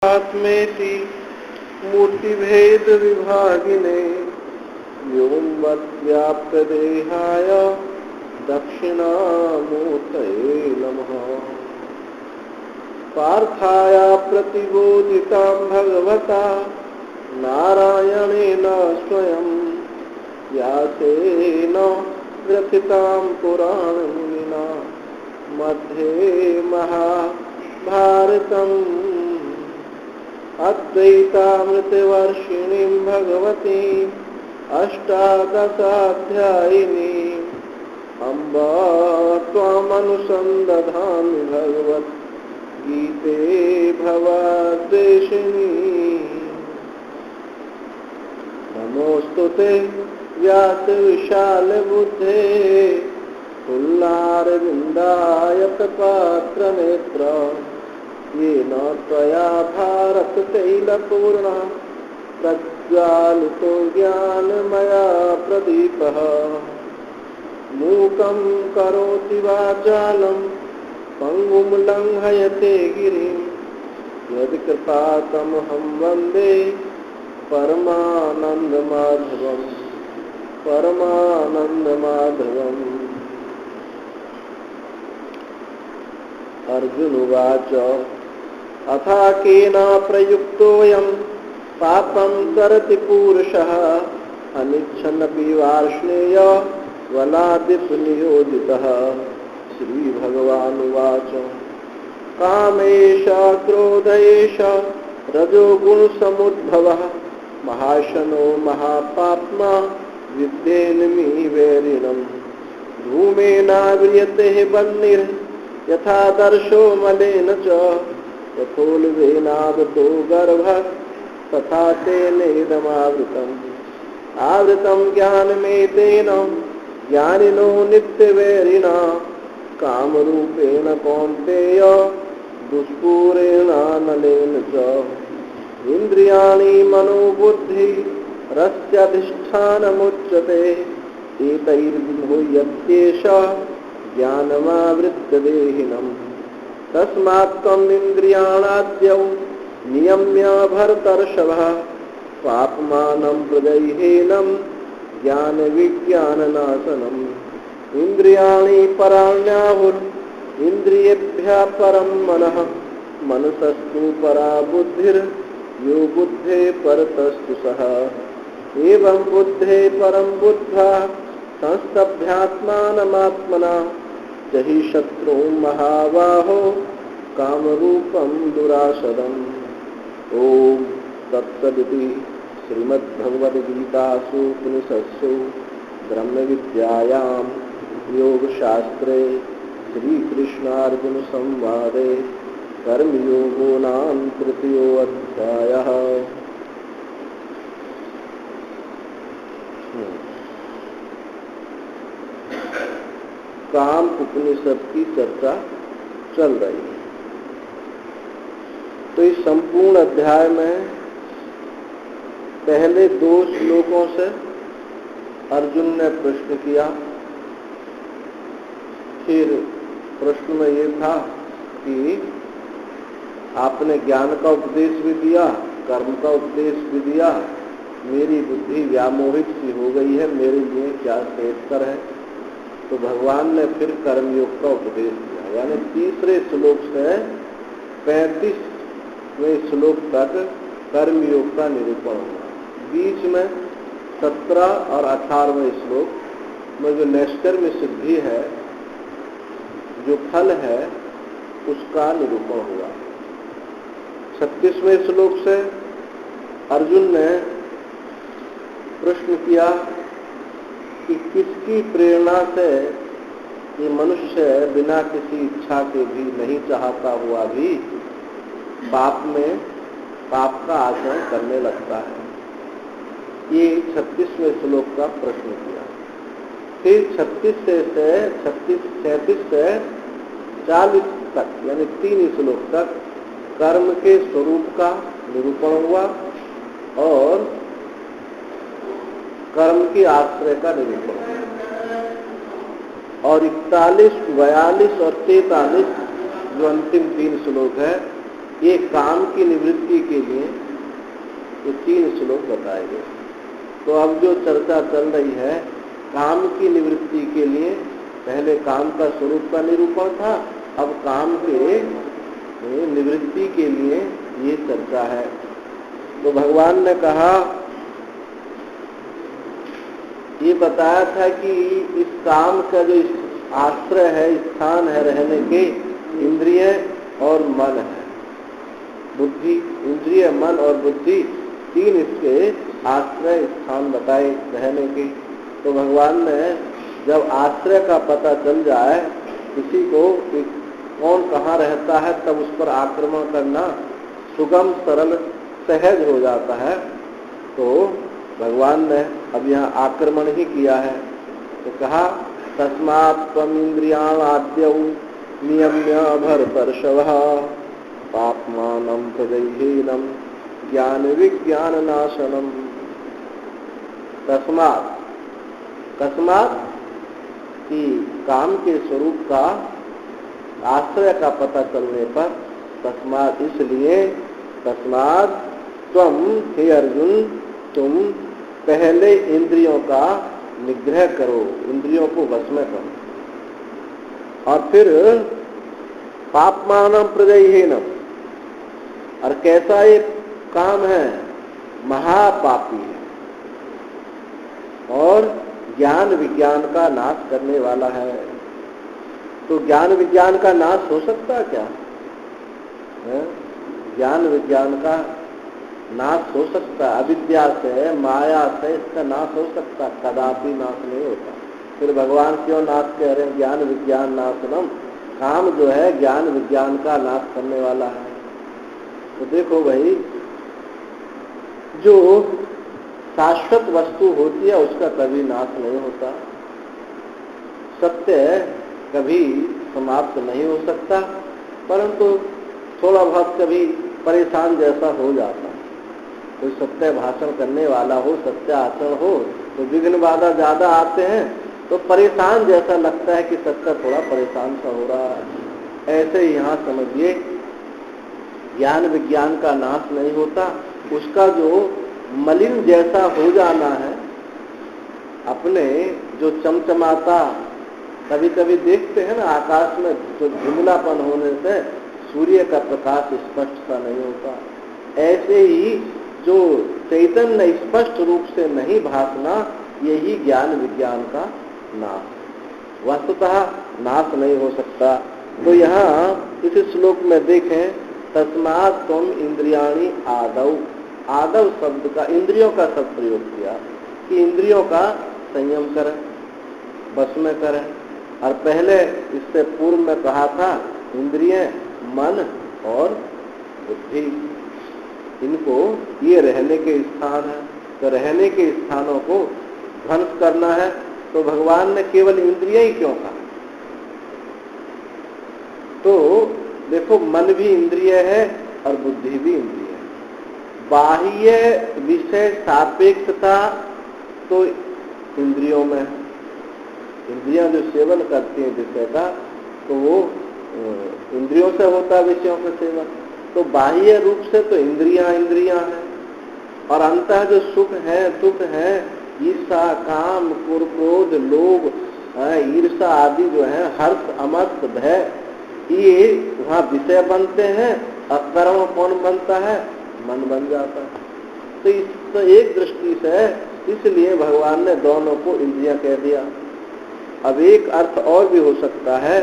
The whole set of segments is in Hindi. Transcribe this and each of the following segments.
आत्मेति मूर्तिभेद विभागिने व्योमवद्व्याप्तदेहाय दक्षिणामूर्तये नमः। पार्थाय प्रतिबोधितां भगवता नारायणेन स्वयं व्यासेन ग्रथितां पुराणमुनिना मध्ये महाभारतम् अद्वैतामृतवर्षिणीं भगवतीम् अष्टादशाध्यायिनीम् अम्ब त्वामनुसन्दधामि भगवद्गीते भवद्वेषिणी। नमोऽस्तुते व्यासविशालबुद्धे तुल्लारविन्दायतपात्रनेत्र येन त्वया भारततैलपूर्णः प्रज्वालितो ज्ञानमया प्रदीपः। मूकं करोति वाचालं पङ्गुं लङ्घयते गिरिं यत्कृपातमहं वन्दे परमानन्दमाधवम् परमानन्दमाधवम्। अर्जुन उवाच अथा केन प्रयुक्तोऽयं पापं करति पूरुषः अनिच्छन्नपि वार्ष्णेय बलादिनियोजितः। श्रीभगवानुवाच कामेश क्रोधेश रजोगुणसमुद्भवः महाशनो महापाप्मा विद्येन्मि वैरिणम्। धूमेनाव्रियते वह्निर् यथा दर्शो मलेन च यथोल्बेनावृतो गर्भः तथा तेनेदमावृतम्। आवृतं ज्ञानमेतेन ज्ञानिनो नित्यवैरिणा कामरूपेण कौन्तेय दुष्पूरेणानलेन च। इन्द्रियाणि मनोबुद्धिरस्यधिष्ठानमुच्यते एतैर्विमूह्यत्येष ज्ञानमावृत्य देहिनम्। तस्मात् त्वम् इन्द्रियाणाद्यौ नियम्य भरतर्षभः पाप्मानं प्रजह्येनं ज्ञानविज्ञाननाशनम्। इन्द्रियाणि पराण्याहुः इन्द्रियेभ्यः परं मनः मनसस्तु परा बुद्धिर् यो बुद्धे परतस्तु सः। एवं बुद्धे परं बुद्ध्वा संस्तभ्यात्मानमात्मना जहि शत्रुं महाबाहो कामरूपं दुराशदम्। ओम तत्सदिति श्रीमद्भगवद्गीतासु उपनिषत्सु ब्रह्मविद्यायां योगशास्त्रे श्रीकृष्णार्जुन संवादे कर्मयोगो नाम तृतीयोऽध्यायः। काम उपनिषद की चर्चा चल रही है। तो इस संपूर्ण अध्याय में पहले 2 श्लोकों से अर्जुन ने प्रश्न किया। फिर प्रश्न में ये था कि आपने ज्ञान का उपदेश भी दिया, कर्म का उपदेश भी दिया, मेरी बुद्धि व्यामोहित सी हो गई है, मेरे लिए क्या श्रेयस्कर है। तो भगवान ने फिर कर्मयोग का उपदेश दिया। यानी तीसरे श्लोक से 35वें श्लोक तक कर्मयोग का निरूपण हुआ। बीच में 17 और 18वें श्लोक में जो नैष्कर्म्य सिद्धि है, जो फल है, उसका निरूपण हुआ। 36वें श्लोक से अर्जुन ने प्रश्न किया कि किसकी प्रेरणा से ये मनुष्य बिना किसी इच्छा के भी, नहीं चाहता हुआ भी पाप का आचरण करने लगता है। ये 36वें श्लोक का प्रश्न किया। फिर 36 से 37 से 40 तक यानी 3 श्लोक तक कर्म के स्वरूप का निरूपण हुआ और कर्म की आश्रय का निरूपण हुआ। और 41, 42 और 43 जो अंतिम 3 श्लोक है, ये काम की निवृत्ति के लिए ये 3 श्लोक बताए गए। तो अब जो चर्चा चल रही है काम की निवृत्ति के लिए, पहले काम का स्वरूप का निरूपण था, अब काम के निवृत्ति के लिए ये चर्चा है। तो भगवान ने कहा, ये बताया था कि इस काम का जो आश्रय है, स्थान है रहने के, इंद्रिय और मन है, बुद्धि। इंद्रिय, मन और बुद्धि 3 इसके आश्रय स्थान बताए रहने के। तो भगवान ने जब आश्रय का पता चल जाए किसी को कि कौन कहाँ रहता है, तब उस पर आक्रमण करना सुगम, सरल, सहज हो जाता है। तो भगवान ने अब यहाँ आक्रमण ही किया है। तो कहा, तस्मात् त्वम् इंद्रियान् आद्यौ नियम्य भरतर्षभः पाप्मानं प्रजह्येनं ज्ञान विज्ञान नाशनम। तस्मात्, तस्मात् कि काम के स्वरूप का आश्रय का पता चलने पर, तस्मात् इसलिए, तस्मात् त्वम, हे अर्जुन, तुम पहले इंद्रियों का निग्रह करो, इंद्रियों को वश में करो, और फिर पापमानं प्रजह्येनं, और कैसा एक काम है, महापापी है और ज्ञान विज्ञान का नाश करने वाला है। तो ज्ञान विज्ञान का नाश हो सकता है क्या? ज्ञान विज्ञान का नाश हो सकता है, अविद्या से, माया से इसका नाश हो सकता है, कदापि नाश नहीं होता। फिर भगवान क्यों नाश कह रहे हैं? ज्ञान विज्ञान नाशनम, काम जो है ज्ञान विज्ञान का नाश करने वाला है। तो देखो भाई, जो शाश्वत वस्तु होती है उसका कभी नाश नहीं होता, सत्य कभी समाप्त नहीं हो सकता, परंतु थोड़ा बहुत कभी परेशान जैसा हो जाता है। कोई सत्य भाषण करने वाला हो, सत्य आचरण हो, तो विघ्न बाधा ज्यादा आते हैं, तो परेशान जैसा लगता है कि सत्य थोड़ा परेशान सा हो रहा है। ऐसे ही यहाँ समझिए, ज्ञान विज्ञान का नाश नहीं होता, उसका जो मलिन जैसा हो जाना है, अपने जो चमचमाता, कभी कभी देखते हैं ना आकाश में जो धुंधलापन होने से सूर्य का प्रकाश स्पष्ट सा नहीं होता, ऐसे ही जो चैतन्य स्पष्ट रूप से नहीं भासना, यही ज्ञान विज्ञान का नाश, वस्तुतः नाश नहीं हो सकता। तो यहाँ इस श्लोक में देखें, तस्मात् त्वम् इंद्रियाणि आदौ, आदव शब्द का, इंद्रियों का शब्द प्रयोग किया कि इंद्रियों का संयम करें, बस में करें। और पहले इससे पूर्व में कहा था इंद्रिय, मन और बुद्धि, इनको ये रहने के स्थान है। तो रहने के स्थानों को ध्वंस करना है, तो भगवान ने केवल इंद्रिय ही क्यों कहा? तो देखो, मन भी इंद्रिय है और बुद्धि भी इंद्रिय है। बाह्य विषय सापेक्षता तो इंद्रियों में है, इंद्रियां जो सेवन करती हैं विषय का, तो वो इंद्रियों से होता है विषयों का सेवन। तो बाह्य रूप से तो इंद्रियां हैं, और अंतः जो सुख है, दुख है, ईर्षा, काम, क्रोध, लोभ, ईर्षा आदि जो है, हर्ष, अमर्ष, भय, ये वहाँ विषय बनते हैं, और कर्म कौन बनता है? मन बन जाता है। तो इस एक दृष्टि से इसलिए भगवान ने दोनों को इंद्रियां कह दिया। अब एक अर्थ और भी हो सकता है,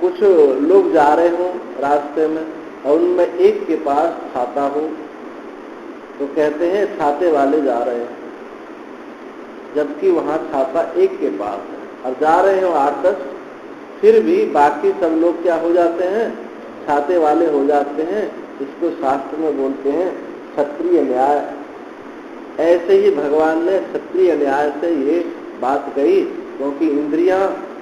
कुछ लोग जा रहे हो रास्ते में और उनमें एक के पास छाता हो, तो कहते हैं छाते वाले जा रहे हैं, जबकि वहाँ छाता एक के पास है, और जा रहे हो 8-10, फिर भी बाकी सब लोग क्या हो जाते हैं? छाते वाले हो जाते हैं। इसको शास्त्र में बोलते हैं क्षत्रिय न्याय। ऐसे ही भगवान ने क्षत्रिय न्याय से ये बात कही, क्योंकि इंद्रियां,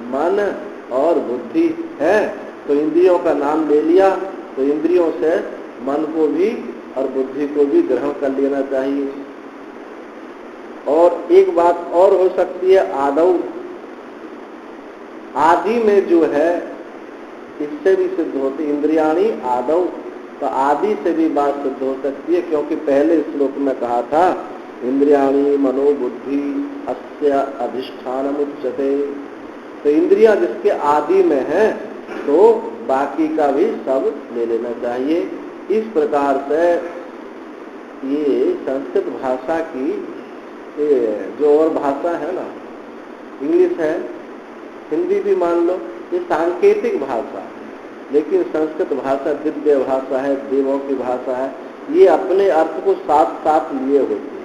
मन और बुद्धि है, तो इंद्रियों का नाम ले लिया, तो इंद्रियों से मन को भी और बुद्धि को भी ग्रहण कर लेना चाहिए। और एक बात और हो सकती है, आदौ, आदि में जो है इससे भी सिद्ध होती, इंद्रियाणी आदौ, तो आदि से भी बात सिद्ध हो सकती है, क्योंकि पहले श्लोक में कहा था इंद्रियाणी मनोबुद्धि अस्य अधिष्ठानम उच्यते। तो इंद्रियां जिसके आदि में है तो बाकी का भी सब ले लेना चाहिए। इस प्रकार से ये संस्कृत भाषा की जो और भाषा है ना, इंग्लिश है, हिंदी भी मान लो, ये सांकेतिक भाषा है, लेकिन संस्कृत भाषा दिव्य भाषा है, देवों की भाषा है, ये अपने अर्थ को साथ साथ लिए होती है।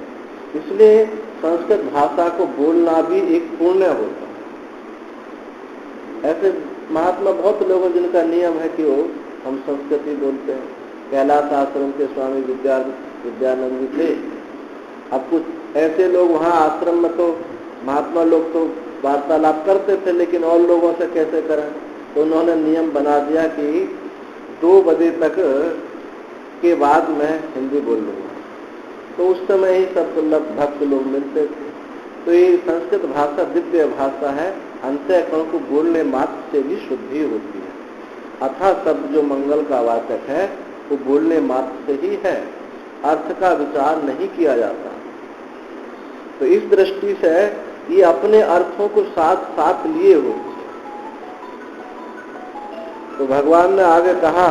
इसलिए संस्कृत भाषा को बोलना भी एक पुण्य होता है। ऐसे महात्मा बहुत लोग हैं जिनका नियम है कि वो हम संस्कृत ही बोलते हैं। कैलाश आश्रम के स्वामी विद्यानंद जी थे। अब कुछ ऐसे लोग वहाँ आश्रम में तो महात्मा लोग तो वार्तालाप करते थे, लेकिन और लोगों से कैसे करें, तो उन्होंने नियम बना दिया कि 2 बजे तक के बाद मैं हिंदी बोल लूँगा। तो उस समय ही सब भक्त लोग मिलते थे। तो ये संस्कृत भाषा दिव्य भाषा है, अंतःकरण को बोलने मात्र से भी शुद्धि होती है। अथा शब्द जो मंगल का वाचक है वो बोलने मात्र से ही है, अर्थ का विचार नहीं किया जाता। तो इस दृष्टि से ये अपने अर्थों को साथ साथ लिए हो। तो भगवान ने आगे कहा,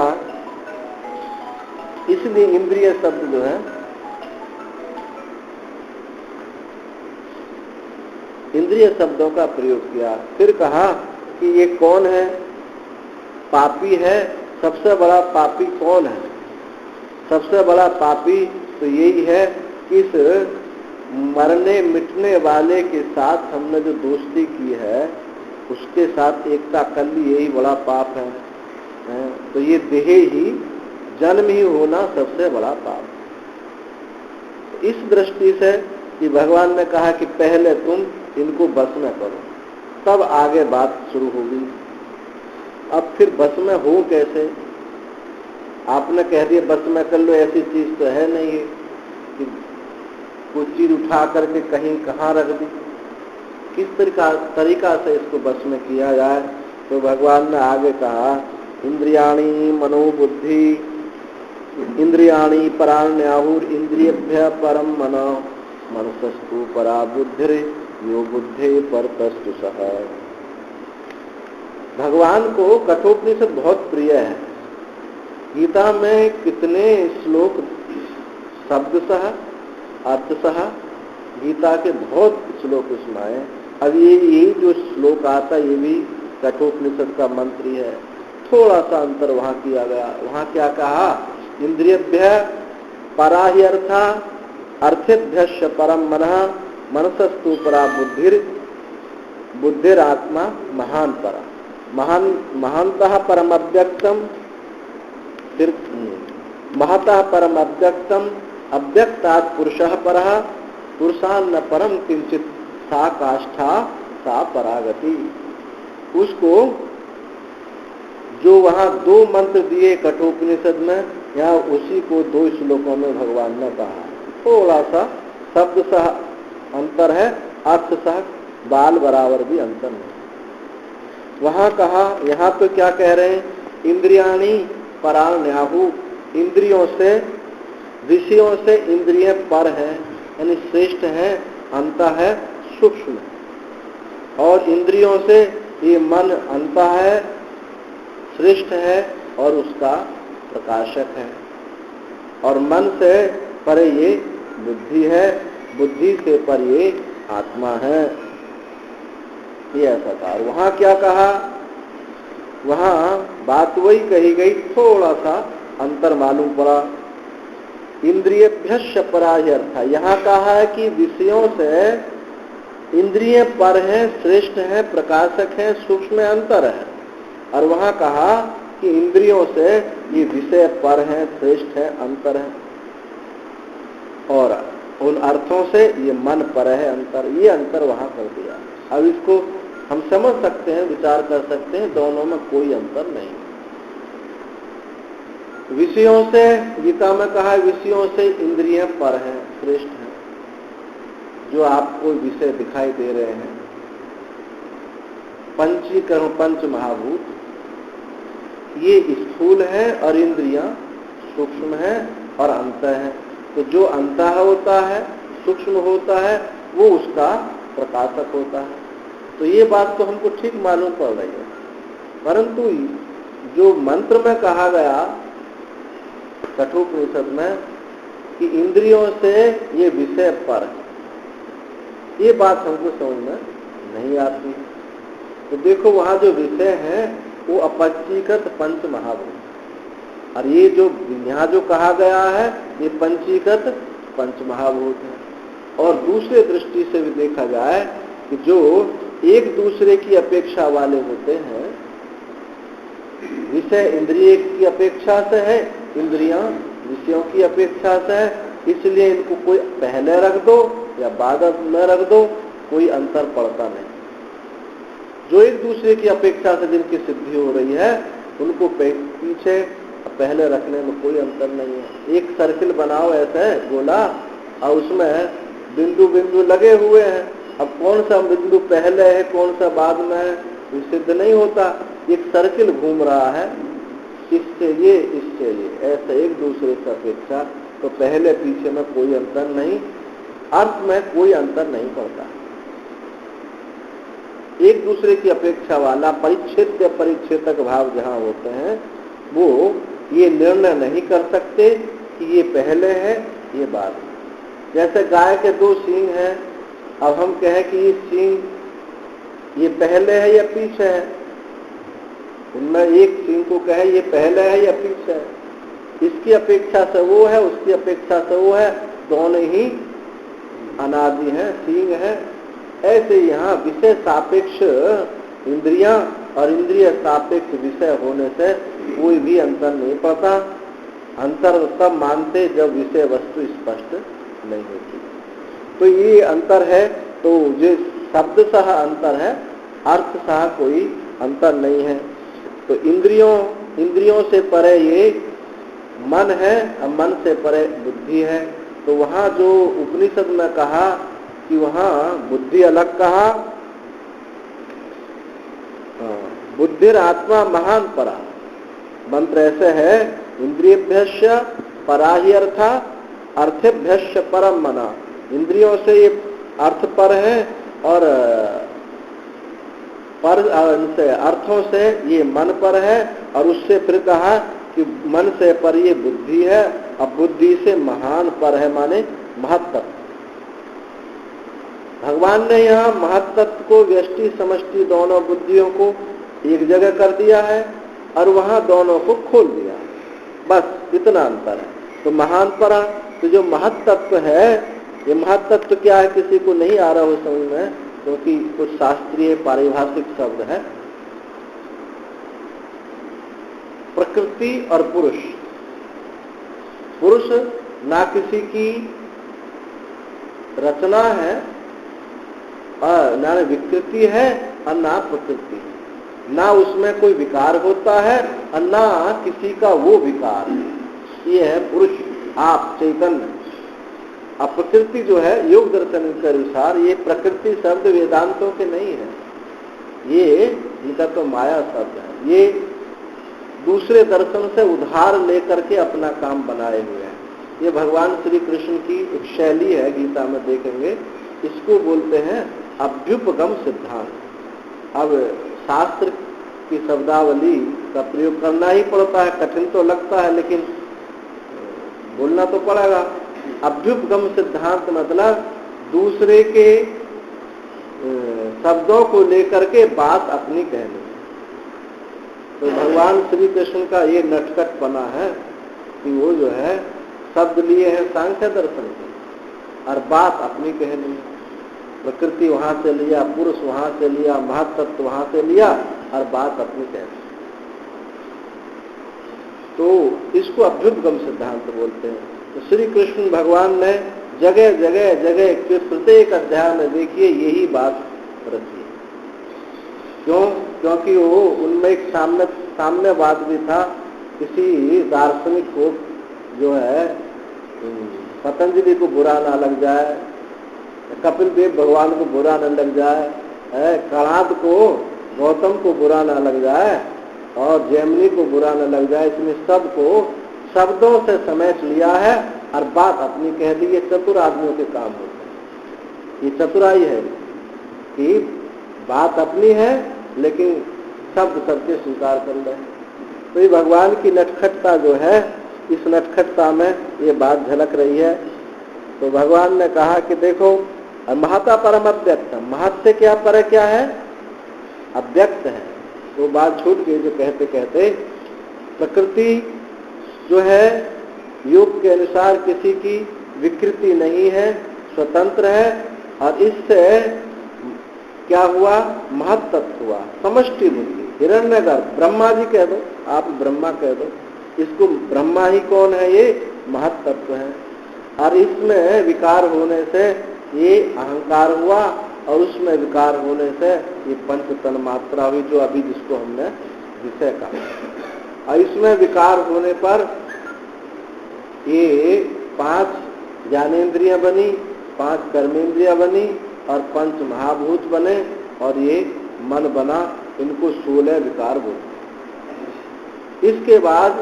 इसलिए इंद्रिय शब्द जो है, इंद्रिय शब्दों का प्रयोग किया। फिर कहा कि ये कौन है, पापी है। सबसे बड़ा पापी कौन है? सबसे बड़ा पापी तो यही है कि इस मरने मिटने वाले के साथ हमने जो दोस्ती की है उसके साथ एकता कर ली, यही बड़ा पाप है। तो ये देह ही जन्म ही होना सबसे बड़ा पाप। इस दृष्टि से कि भगवान ने कहा कि पहले तुम इनको बस में करो, तब आगे बात शुरू होगी। अब फिर बस में हो कैसे? आपने कह दिया बस में कर लो, ऐसी चीज तो है नहीं है कि कोई चीज उठा करके कहीं कहाँ रख दी। किस तरीका से इसको बस में किया जाए? तो भगवान ने आगे कहा, इंद्रियाणी मनोबुद्धि इंद्रियाणी पराण्याहुर इंद्रियभ्य परम मनो मनसस्तु परा बुद्धिर यो बुद्धे परतस्तु सह। भगवान को कठोपनिषद बहुत प्रिय है। गीता में कितने श्लोक शब्दशः अर्थशः गीता के बहुत श्लोक उसमें आए। अब ये जो श्लोक आता ये भी कठोपनिषद का मंत्र ही है। थोड़ा सा अंतर वहां किया गया। वहां क्या कहा? इंद्रियभ्य परा ही अर्था अर्थेभ्य परम मनः मनसस्तु परा बुद्धिरात्मा महान परा। महानतः परम अव्यक्तम, फिर महतः परम अव्यक्तम अव्यक्तात् पुरुषः परः पुरुषान्न परम किंचित सा काष्ठा सा परागति। उसको जो वहां 2 मंत्र दिए कठोपनिषद में, यहाँ उसी को 2 श्लोकों में भगवान ने कहा। थोड़ा सा शब्द सह अंतर है, अर्थ सह बाल बराबर भी अंतर है। वहां कहा, यहाँ तो क्या कह रहे हैं? इंद्रियाणी पराण्याहु, इंद्रियों से विषयों से इंद्रिय पर है, यानी श्रेष्ठ है, अंत है, सूक्ष्म है। और इंद्रियों से ये मन अंत है, श्रेष्ठ है और उसका प्रकाशक है। और मन से परे ये बुद्धि है, बुद्धि से पर ये आत्मा है। ये ऐसा था। वहां क्या कहा? वहां बात वही कही गई, थोड़ा सा अंतर मालूम पड़ा। इंद्रियभ्य परा ही अर्थ। यहाँ कहा है कि विषयों से इंद्रिय पर है, श्रेष्ठ है, प्रकाशक है, सूक्ष्म अंतर है। और वहां कहा कि इंद्रियों से ये विषय पर है, श्रेष्ठ है, अंतर है। और उन अर्थों से ये मन पर है, अंतर। ये अंतर वहां कर दिया। अब इसको हम समझ सकते हैं, विचार कर सकते हैं, दोनों में कोई अंतर नहीं। विषयों से, गीता में कहा विषयों से इंद्रिय पर है, श्रेष्ठ है। जो आपको विषय दिखाई दे रहे हैं, पंचीकरण, पंच महाभूत, ये स्थूल है और इंद्रियां सूक्ष्म है और अंत है। तो जो अंत होता है, सूक्ष्म होता है, वो उसका प्रकाशक होता है। तो ये बात तो हमको ठीक मालूम पड़ रही है, परंतु जो मंत्र में कहा गया कठोपनिषद में कि इंद्रियों से ये विषय पर, ये बात हमको समझ में नहीं आती। तो देखो वहां जो विषय है वो अपंचीकृत पंच महाभूत, और ये जो यहाँ जो कहा गया है ये पंचीकृत पंच महाभूत है। और दूसरे दृष्टि से भी देखा जाए कि जो एक दूसरे की अपेक्षा वाले होते हैं, विषय इंद्रिय की अपेक्षा से है, इंद्रियां विषयों की अपेक्षा से है, इसलिए इनको कोई पहले रख दो या बाद में रख दो, कोई अंतर पड़ता नहीं। जो एक दूसरे की अपेक्षा से जिनकी सिद्धि हो रही है उनको पीछे पहले रखने में कोई अंतर नहीं है। एक सर्किल बनाओ ऐसे गोला और उसमें बिंदु बिंदु लगे हुए हैं, अब कौन सा बिंदु पहले है कौन सा बाद में है ये सिद्ध नहीं होता। एक सर्किल घूम रहा है, इससे ये इससे ये, ऐसे एक दूसरे से अपेक्षा, तो पहले पीछे में कोई अंतर नहीं, अर्थ में कोई अंतर नहीं पड़ता। एक दूसरे की अपेक्षा वाला परिच्छेद परिच्छेदक भाव जहाँ होते हैं वो ये निर्णय नहीं कर सकते कि ये पहले है ये बाद में। जैसे गाय के दो सींग हैं, अब हम कहें कि ये सींग ये पहले है या पीछे है, उनमें एक सींग को कहे ये पहले है या पीछे है, इसकी अपेक्षा से वो है उसकी अपेक्षा से वो है, दोनों ही अनादि हैं, सींग है। ऐसे यहाँ विषय सापेक्ष इंद्रियां और इंद्रिय सापेक्ष विषय होने से कोई भी अंतर नहीं पड़ता। अंतर तब मानते जब विषय वस्तु स्पष्ट नहीं होती। तो ये अंतर है, तो जो शब्द सह अंतर है, अर्थ सह कोई अंतर नहीं है। तो इंद्रियों से परे ये मन है और मन से परे बुद्धि है। तो वहाँ जो उपनिषद में कहा कि वहाँ बुद्धि अलग कहा, बुद्धिर आत्मा महान परा, मंत्र ऐसे है, इंद्रियभ्यस्य परा ही अर्था अर्थेभ्यस्य परम मना। इंद्रियों से ये अर्थ पर है और पर से अर्थों से ये मन पर है, और उससे फिर कहा कि मन से पर ये बुद्धि है, अब बुद्धि से महान पर है माने महत्तत्व। भगवान ने यहाँ महत्तत्व को व्यष्टि समष्टि दोनों बुद्धियों को एक जगह कर दिया है और वहां दोनों को खोल दिया, बस इतना अंतर है। तो महान परा, तो जो महत्तत्व है, ये महत्तत्व क्या है किसी को नहीं आ रहा हो समझ में, क्योंकि कुछ शास्त्रीय पारिभाषिक शब्द है। प्रकृति और पुरुष, पुरुष ना किसी की रचना है और ना विकृति है और ना प्रकृति है, ना उसमें कोई विकार होता है और ना किसी का वो विकार है। ये है पुरुष, आप चैतन्य। अब प्रकृति जो है योग दर्शन के अनुसार ये प्रकृति शब्द वेदांतों के नहीं है, ये इनका तो माया शब्द है। ये दूसरे दर्शन से उधार लेकर के अपना काम बनाए हुए हैं। ये भगवान श्री कृष्ण की एक शैली है, गीता में देखेंगे, इसको बोलते हैं अभ्युपगम सिद्धांत। अब शास्त्र की शब्दावली का प्रयोग करना ही पड़ता है, कठिन तो लगता है लेकिन बोलना तो पड़ेगा। अभ्युपगम सिद्धांत मतलब दूसरे के शब्दों को लेकर के बात अपनी कहनी। तो भगवान श्री कृष्ण का ये नटखट बना है कि वो जो है शब्द लिए हैं सांख्य दर्शन के और बात अपनी कहनी है। प्रकृति वहां से लिया, पुरुष वहां से लिया, महत्तत्व वहां से लिया और बात अपनी कहनी। तो इसको अभ्युपगम सिद्धांत बोलते हैं। तो श्री कृष्ण भगवान ने जगह जगह जगह के प्रत्येक अध्याय में देखिए यही बात रखी। क्यों? क्योंकि वो उनमें एक साम्यवाद भी था। किसी दार्शनिक को जो है पतंजलि को बुरा ना लग जाए, कपिल देव भगवान को बुरा न लग जाए, कणाद को गौतम को बुरा ना लग जाए, और जैमिनी को बुरा न लग जाए, इसमें सबको शब्दों से समेट लिया है और बात अपनी कह दी। ये चतुर आदमियों के काम होते हैं। ये चतुराई है कि बात अपनी है लेकिन शब्द सबके स्वीकार कर ले। तो ये भगवान की नटखटता जो है, इस नटखटता में ये बात झलक रही है। तो भगवान ने कहा कि देखो, महता परम अव्यक्त, महत से क्या पर क्या है, अव्यक्त है। वो बात छूट गई जो कहते कहते। प्रकृति जो है योग के अनुसार किसी की विकृति नहीं है, स्वतंत्र है, और इससे क्या हुआ, महत तत्व हुआ, समष्टि बुद्धि। हिरण्यगर्भ ब्रह्मा जी कह दो, आप ब्रह्मा कह दो, इसको ब्रह्मा ही कौन है, ये महत तत्व है। और इसमें विकार होने से ये अहंकार हुआ, और उसमें विकार होने से ये पंच तन मात्रा हुई, जो अभी जिसको हमने विषय कहा। और इसमें विकार होने पर ये 5 ज्ञानेंद्रियां बनी, 5 कर्मेंद्रियां बनी, और 5 महाभूत बने, और ये मन बना। इनको 16 विकार बोलते। इसके बाद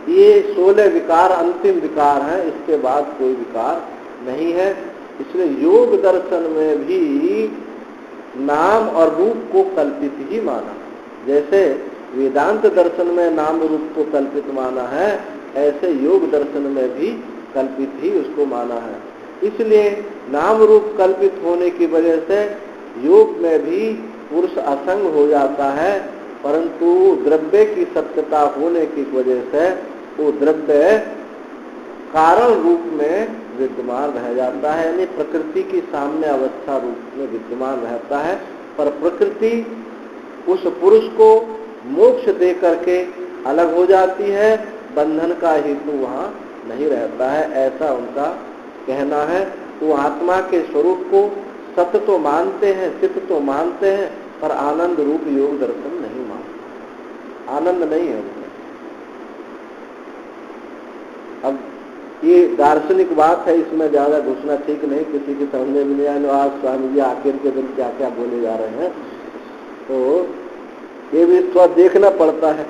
ये 16 विकार अंतिम विकार हैं, इसके बाद कोई विकार नहीं है। इसलिए योग दर्शन में भी नाम और रूप को कल्पित ही माना। जैसे वेदांत दर्शन में नाम रूप को कल्पित माना है, ऐसे योग दर्शन में भी कल्पित ही उसको माना है। इसलिए नाम रूप कल्पित होने की वजह से योग में भी पुरुष असंग हो जाता है, परंतु द्रव्य की सत्यता होने की वजह से वो द्रव्य कारण रूप में विद्यमान रह जाता है, यानी प्रकृति की साम्य अवस्था रूप में विद्यमान रहता है। पर प्रकृति उस पुरुष को मोक्ष दे करके अलग हो जाती है, बंधन का हेतु वहाँ नहीं रहता है, ऐसा उनका कहना है। वो आत्मा के स्वरूप को सत्य तो मानते हैं, चित्त तो मानते हैं, पर आनंद रूप योग दर्शन नहीं मानते, आनंद नहीं है उनमें। अब ये दार्शनिक बात है, इसमें ज्यादा घुसना ठीक नहीं, किसी की समझ में नहीं आए। आज स्वामी जी आखिर के दिन क्या क्या बोले जा रहे हैं, तो ये भी थोड़ा देखना पड़ता है।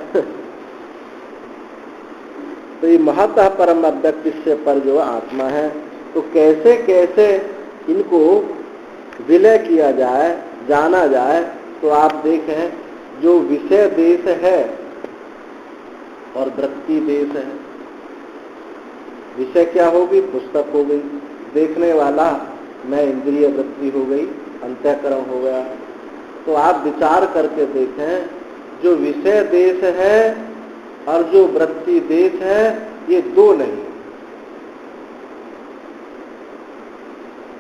तो ये महतः परम अव्यक्त से पर जो आत्मा है, तो कैसे कैसे इनको विलय किया जाए, जाना जाए। तो आप देखें, जो विषय देश है और वृत्ति देश है। विषय क्या होगी, पुस्तक हो गई, देखने वाला मैं इंद्रिय वृत्ति हो गई, अंतःकरण हो गया। तो आप विचार करके देखें, जो विषय देश है और जो वृत्ति देश है, ये दो नहीं,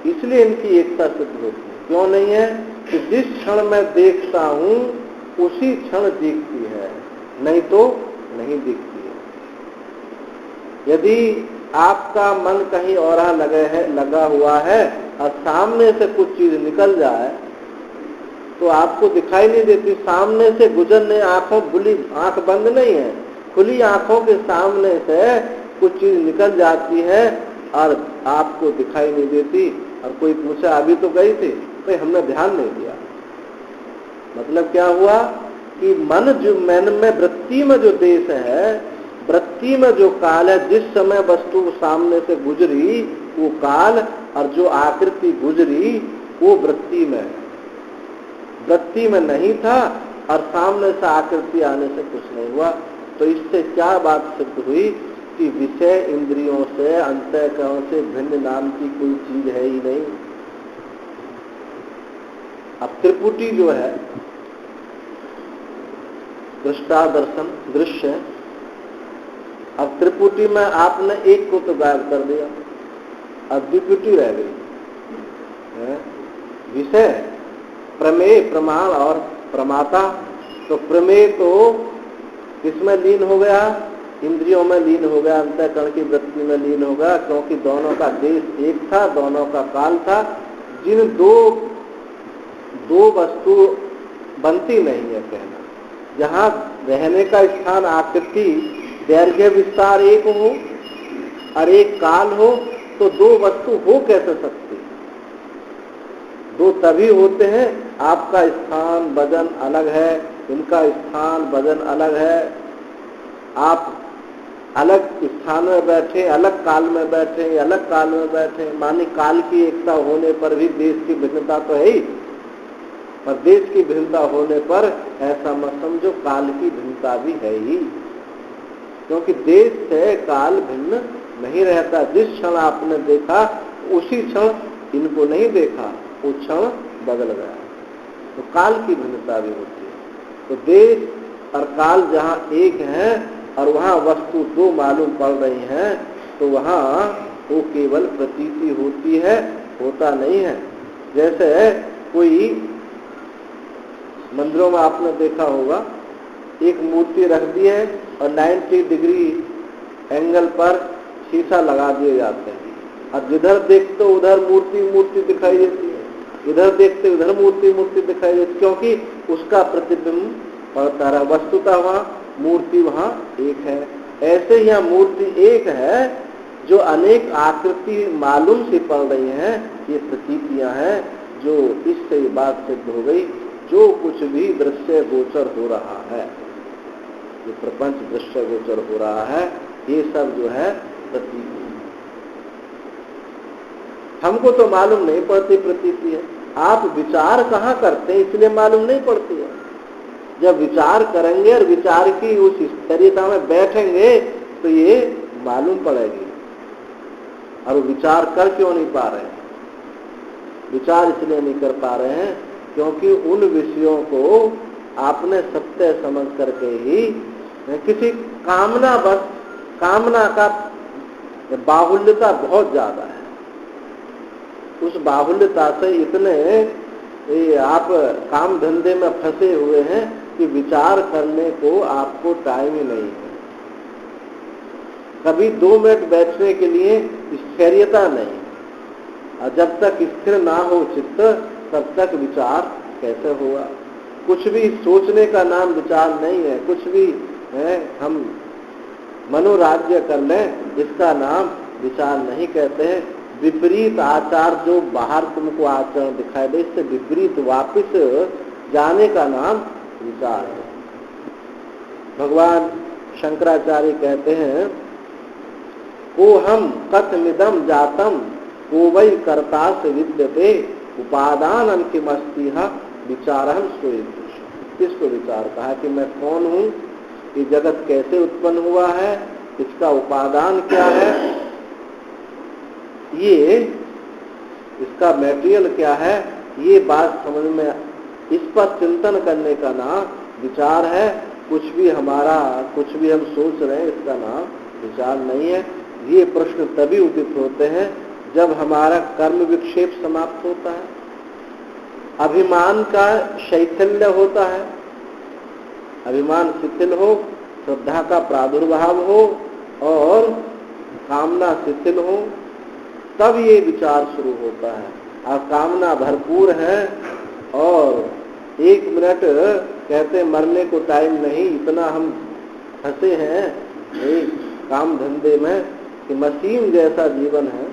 इसलिए इनकी एकता सिद्ध होती है। क्यों नहीं है कि जिस क्षण मैं देखता हूं उसी क्षण दिखती है, नहीं तो नहीं दिखती है। यदि आपका मन कहीं और लगा हुआ है और सामने से कुछ चीज निकल जाए तो आपको दिखाई नहीं देती। सामने से गुजरने, आंख बंद नहीं है, खुली आंखों के सामने से कुछ चीज निकल जाती है और आपको दिखाई नहीं देती। और कोई पूछा अभी तो गई थी, तो हमने ध्यान नहीं दिया। मतलब क्या हुआ कि मन में वृत्ति में जो देश है, वृत्ति में जो काल है, जिस समय वस्तु सामने से गुजरी वो काल, और जो आकृति गुजरी वो वृत्ति में है। वृत्ति में नहीं था और सामने से आकृति आने से कुछ नहीं हुआ। तो इससे क्या बात सिद्ध हुई कि विषय इंद्रियों से, अंतःकरण से भिन्न नाम की कोई चीज है ही नहीं। अब त्रिपुटी जो है, दृष्टा दर्शन दृश्य, अब त्रिपुटी में आपने एक को तो गायब कर दिया, अब द्विपुटी रह गई। विषय, प्रमेय, प्रमाण और प्रमाता। तो प्रमेय तो किसमें लीन हो गया, इंद्रियों में लीन हो गया, अंतःकरण की वृत्ति में लीन हो गया, क्योंकि दोनों का देश एक था, दोनों का काल था। जिन दो वस्तु बनती नहीं है कहना, जहाँ रहने का स्थान आकृति दैर्घ्य विस्तार एक हो और एक काल हो, तो दो वस्तु हो कैसे सकती? दो तभी होते हैं, आपका स्थान वजन अलग है, इनका स्थान वजन अलग है। आप अलग स्थान में बैठे, अलग काल में बैठे, अलग काल में बैठे, मानी काल की एकता होने पर भी देश की भिन्नता तो है ही, पर देश की भिन्नता होने पर ऐसा मत समझो काल की भिन्नता भी है ही, क्योंकि देश से काल भिन्न नहीं रहता। जिस क्षण आपने देखा उसी क्षण इनको नहीं देखा, वो क्षण बदल गया, तो काल की भिन्नता भी होती है। तो देश और काल जहाँ एक है और वहाँ वस्तु दो मालूम पड़ रही हैं, तो वहाँ वो केवल प्रतीति होती है, होता नहीं है। जैसे कोई मंदिरों में आपने देखा होगा, एक मूर्ति रख दी है और 90 डिग्री एंगल पर शीशा लगा दिए जाते हैं, और जिधर देखते उधर मूर्ति दिखाई देती है, इधर देखते उधर मूर्ति दिखाई देती, क्योंकि उसका प्रतिबिंब पड़ता है। वस्तुतः वहाँ मूर्ति वहाँ एक है। ऐसे ही यहाँ मूर्ति एक है, जो अनेक आकृति मालूम सी पड़ रही हैं, ये प्रतीतियां हैं। जो इससे बात सिद्ध हो गई, जो कुछ भी दृश्य गोचर हो रहा है, जो प्रपंच दृश्य गोचर हो रहा है, ये सब जो है प्रतीति। हमको तो मालूम नहीं पड़ती प्रतीति है। आप विचार कहाँ करते हैं, इसलिए मालूम नहीं पड़ती है। जब विचार करेंगे और विचार की उस स्थिरता में बैठेंगे तो ये मालूम पड़ेगी। और विचार कर क्यों नहीं पा रहे हैं? विचार इसलिए नहीं कर पा रहे हैं क्योंकि उन विषयों को आपने सत्य समझ करके ही किसी कामना, बस कामना का बाहुल्यता बहुत ज्यादा है। उस बाहुल्यता से इतने आप काम धंधे में फंसे हुए हैं कि विचार करने को आपको टाइम ही नहीं है। कभी 2 मिनट बैठने के लिए स्थिरता नहीं, और जब तक स्थिर ना हो चित्त तब तक विचार कैसे होगा? कुछ भी सोचने का नाम विचार नहीं है। कुछ भी है हम मनोराज्य कर लें, इसका नाम विचार नहीं कहते हैं। विपरीत आचार जो बाहर तुमको आचरण दिखाई दे, इससे विपरीत वापस जाने का नाम विचार है। भगवान शंकराचार्य कहते हैं, को हम कथमिदं जातम को वै कर्तास विद्यते उपादान अंतिमस्तिह विचारहं स्वयं। इसको विचार कहा कि मैं कौन हूँ, ये जगत कैसे उत्पन्न हुआ है, इसका उपादान क्या है, ये इसका मटेरियल क्या है, ये बात समझ में, इस पर चिंतन करने का नाम विचार है। कुछ भी हमारा, कुछ भी हम सोच रहे हैं, इसका नाम विचार नहीं है। ये प्रश्न तभी उदित होते हैं जब हमारा कर्म विक्षेप समाप्त होता है, अभिमान का शैथिल्य होता है, अभिमान शिथिल हो, श्रद्धा का प्रादुर्भाव हो और कामना शिथिल हो, तब ये विचार शुरू होता है। और कामना भरपूर है और 1 मिनट कहते मरने को टाइम नहीं, इतना हम फंसे हैं एक काम धंधे में कि मशीन जैसा जीवन है।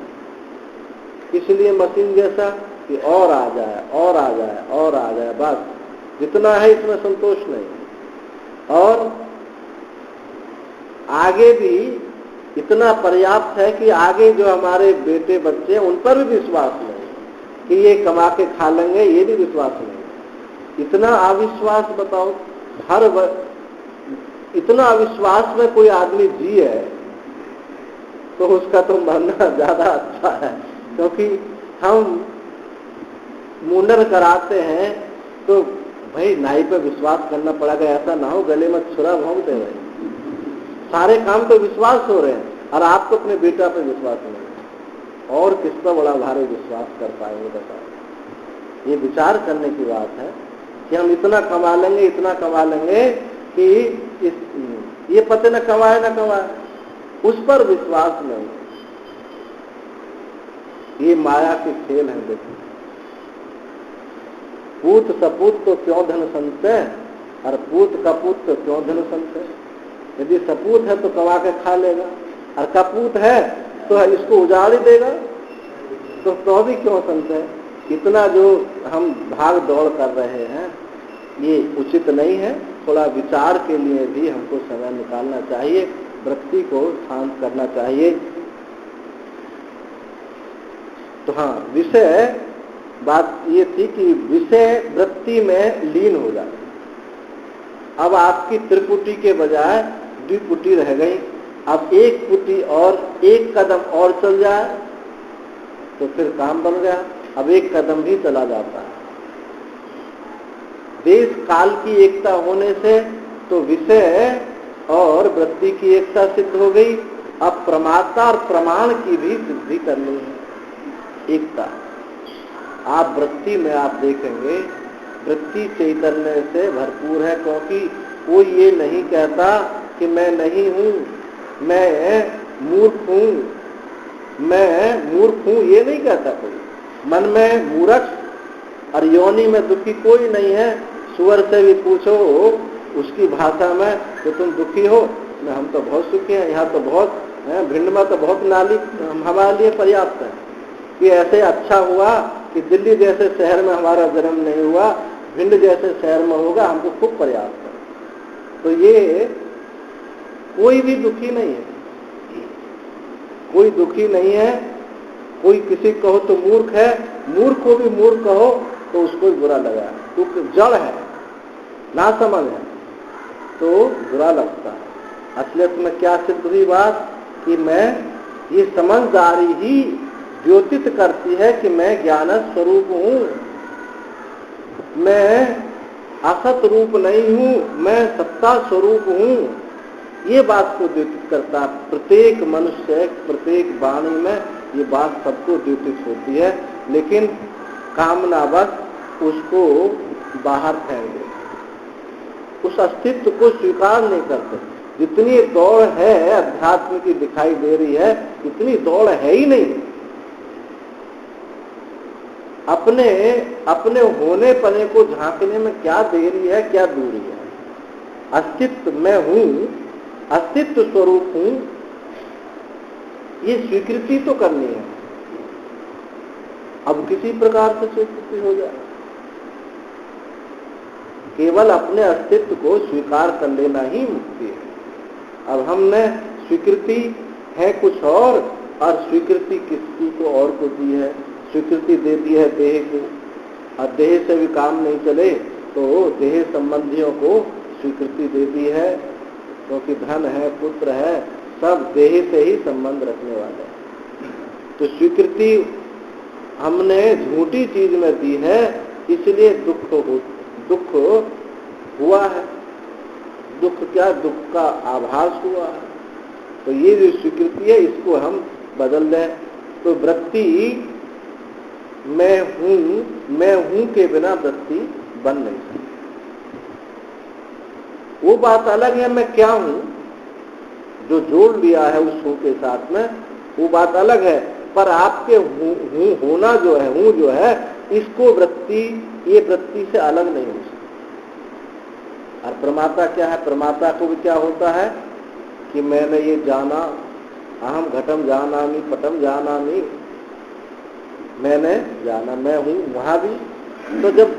इसलिए मशीन जैसा कि और आ जाए और आ जाए और आ जाए, बस जितना है इसमें संतोष नहीं। और आगे भी इतना पर्याप्त है कि आगे जो हमारे बेटे बच्चे हैं उन पर भी विश्वास नहीं कि ये कमा के खा लेंगे, ये भी विश्वास नहीं। इतना अविश्वास बताओ, इतना अविश्वास में कोई आदमी जी है तो उसका तो मरना ज्यादा अच्छा है। क्योंकि हम मुंडन कराते हैं तो भाई नाई पे विश्वास करना पड़ेगा, ऐसा ना हो गले में छुरा भोंक दे रहे। सारे काम तो विश्वास हो रहे हैं और आपको अपने बेटा पे विश्वास नहीं, और किस पर बड़ा भारी विश्वास कर पाएंगे बताओ? ये विचार करने की बात है कि हम इतना कमा लेंगे, इतना कमा लेंगे कि ये पते न कमाए न कमाए, उस पर विश्वास नहीं। ये माया के खेल हैं। देखो, पूत सपूत तो क्यों धन संचय, और पूत कपूत तो क्यों धन संचय। यदि सपूत है तो कमा के खा लेगा, और कपूत है तो इसको उजाड़ ही देगा, तो भी क्यों संचय। इतना जो हम भाग दौड़ कर रहे हैं, ये उचित नहीं है। थोड़ा विचार के लिए भी हमको समय निकालना चाहिए, वृत्ति को शांत करना चाहिए। तो हाँ, विषय बात ये थी कि विषय वृत्ति में लीन हो जाए। अब आपकी त्रिपुटी के बजाय द्विपुटी रह गई। अब एक पुटी और एक कदम और चल जाए तो फिर काम बन गया। अब एक कदम भी चला जाता है। देश काल की एकता होने से तो विषय और वृत्ति की एकता सिद्ध हो गई। अब प्रमाता और प्रमाण की भी सिद्धि करनी है, एकता। आप वृत्ति में आप देखेंगे, वृत्ति चैतन्य से भरपूर है, क्योंकि कोई ये नहीं कहता कि मैं नहीं हूं, मैं मूर्ख हूं, मैं मूर्ख हूं, ये नहीं कहता कोई। मन में मूर्ख और योनि में दुखी कोई नहीं है। सुअर से भी पूछो उसकी भाषा में कि तुम दुखी हो, हम तो बहुत सुखी हैं, यहाँ तो बहुत है, भिंड में तो बहुत नाली हमारे लिए पर्याप्त है। कि ऐसे अच्छा हुआ कि दिल्ली जैसे शहर में हमारा जन्म नहीं हुआ, भिंड जैसे शहर में होगा, हमको खूब पर्याप्त है। तो ये कोई भी दुखी नहीं है, कोई दुखी नहीं है। कोई किसी कहो तो मूर्ख है, मूर्ख को भी मूर्ख कहो तो उसको भी बुरा लगा, क्योंकि जड़ है, ना समझ है तो बुरा लगता है। असलियत में क्या सिद्ध हुई बात कि मैं ये समझदारी ही द्योतित करती है कि मैं ज्ञान स्वरूप हूं, मैं असत रूप नहीं हूं, मैं सत्ता स्वरूप हूं। ये बात को द्योतित करता है। प्रत्येक मनुष्य, प्रत्येक वाणी में ये बात सबको द्योतित होती है, लेकिन कामनावश उसको बाहर फेंक देते, उस अस्तित्व को स्वीकार नहीं करते। जितनी दौड़ है अध्यात्म की दिखाई दे रही है, इतनी दौड़ है ही नहीं। अपने अपने होने पने को झांकने में क्या देरी है, क्या दूरी है। अस्तित्व मैं हूं, अस्तित्व स्वरूप हूं, ये स्वीकृति तो करनी है। अब किसी प्रकार से स्वीकृति हो जाए, केवल अपने अस्तित्व को स्वीकार कर लेना ही मुक्ति है। अब हमने स्वीकृति है कुछ और स्वीकृति किसी को और को दी है। स्वीकृति दे दी है देह को, और देह से भी काम नहीं चले तो देह संबंधियों को स्वीकृति दे दी है, क्योंकि धन है, पुत्र है, सब देह से ही संबंध रखने वाले हैं। तो स्वीकृति हमने झूठी चीज में दी है, इसलिए दुख हुआ है। दुख क्या, दुख का आभास हुआ है। तो ये जो स्वीकृति है इसको हम बदल दें। तो वृत्ति मैं हूं के बिना वृत्ति बन नहीं सकती। वो बात अलग है मैं क्या हूं, जो जोड़ लिया है उस हूं के साथ में, वो बात अलग है। पर आपके हूं होना जो है, हूं जो है, इसको वृत्ति, ये वृत्ति से अलग नहीं हो सकती। और प्रमाता क्या है, प्रमाता को भी क्या होता है कि मैंने ये जाना, अहम घटम जानामि पटम जानामि, मैंने जाना, मैं हूं, वहां भी। तो जब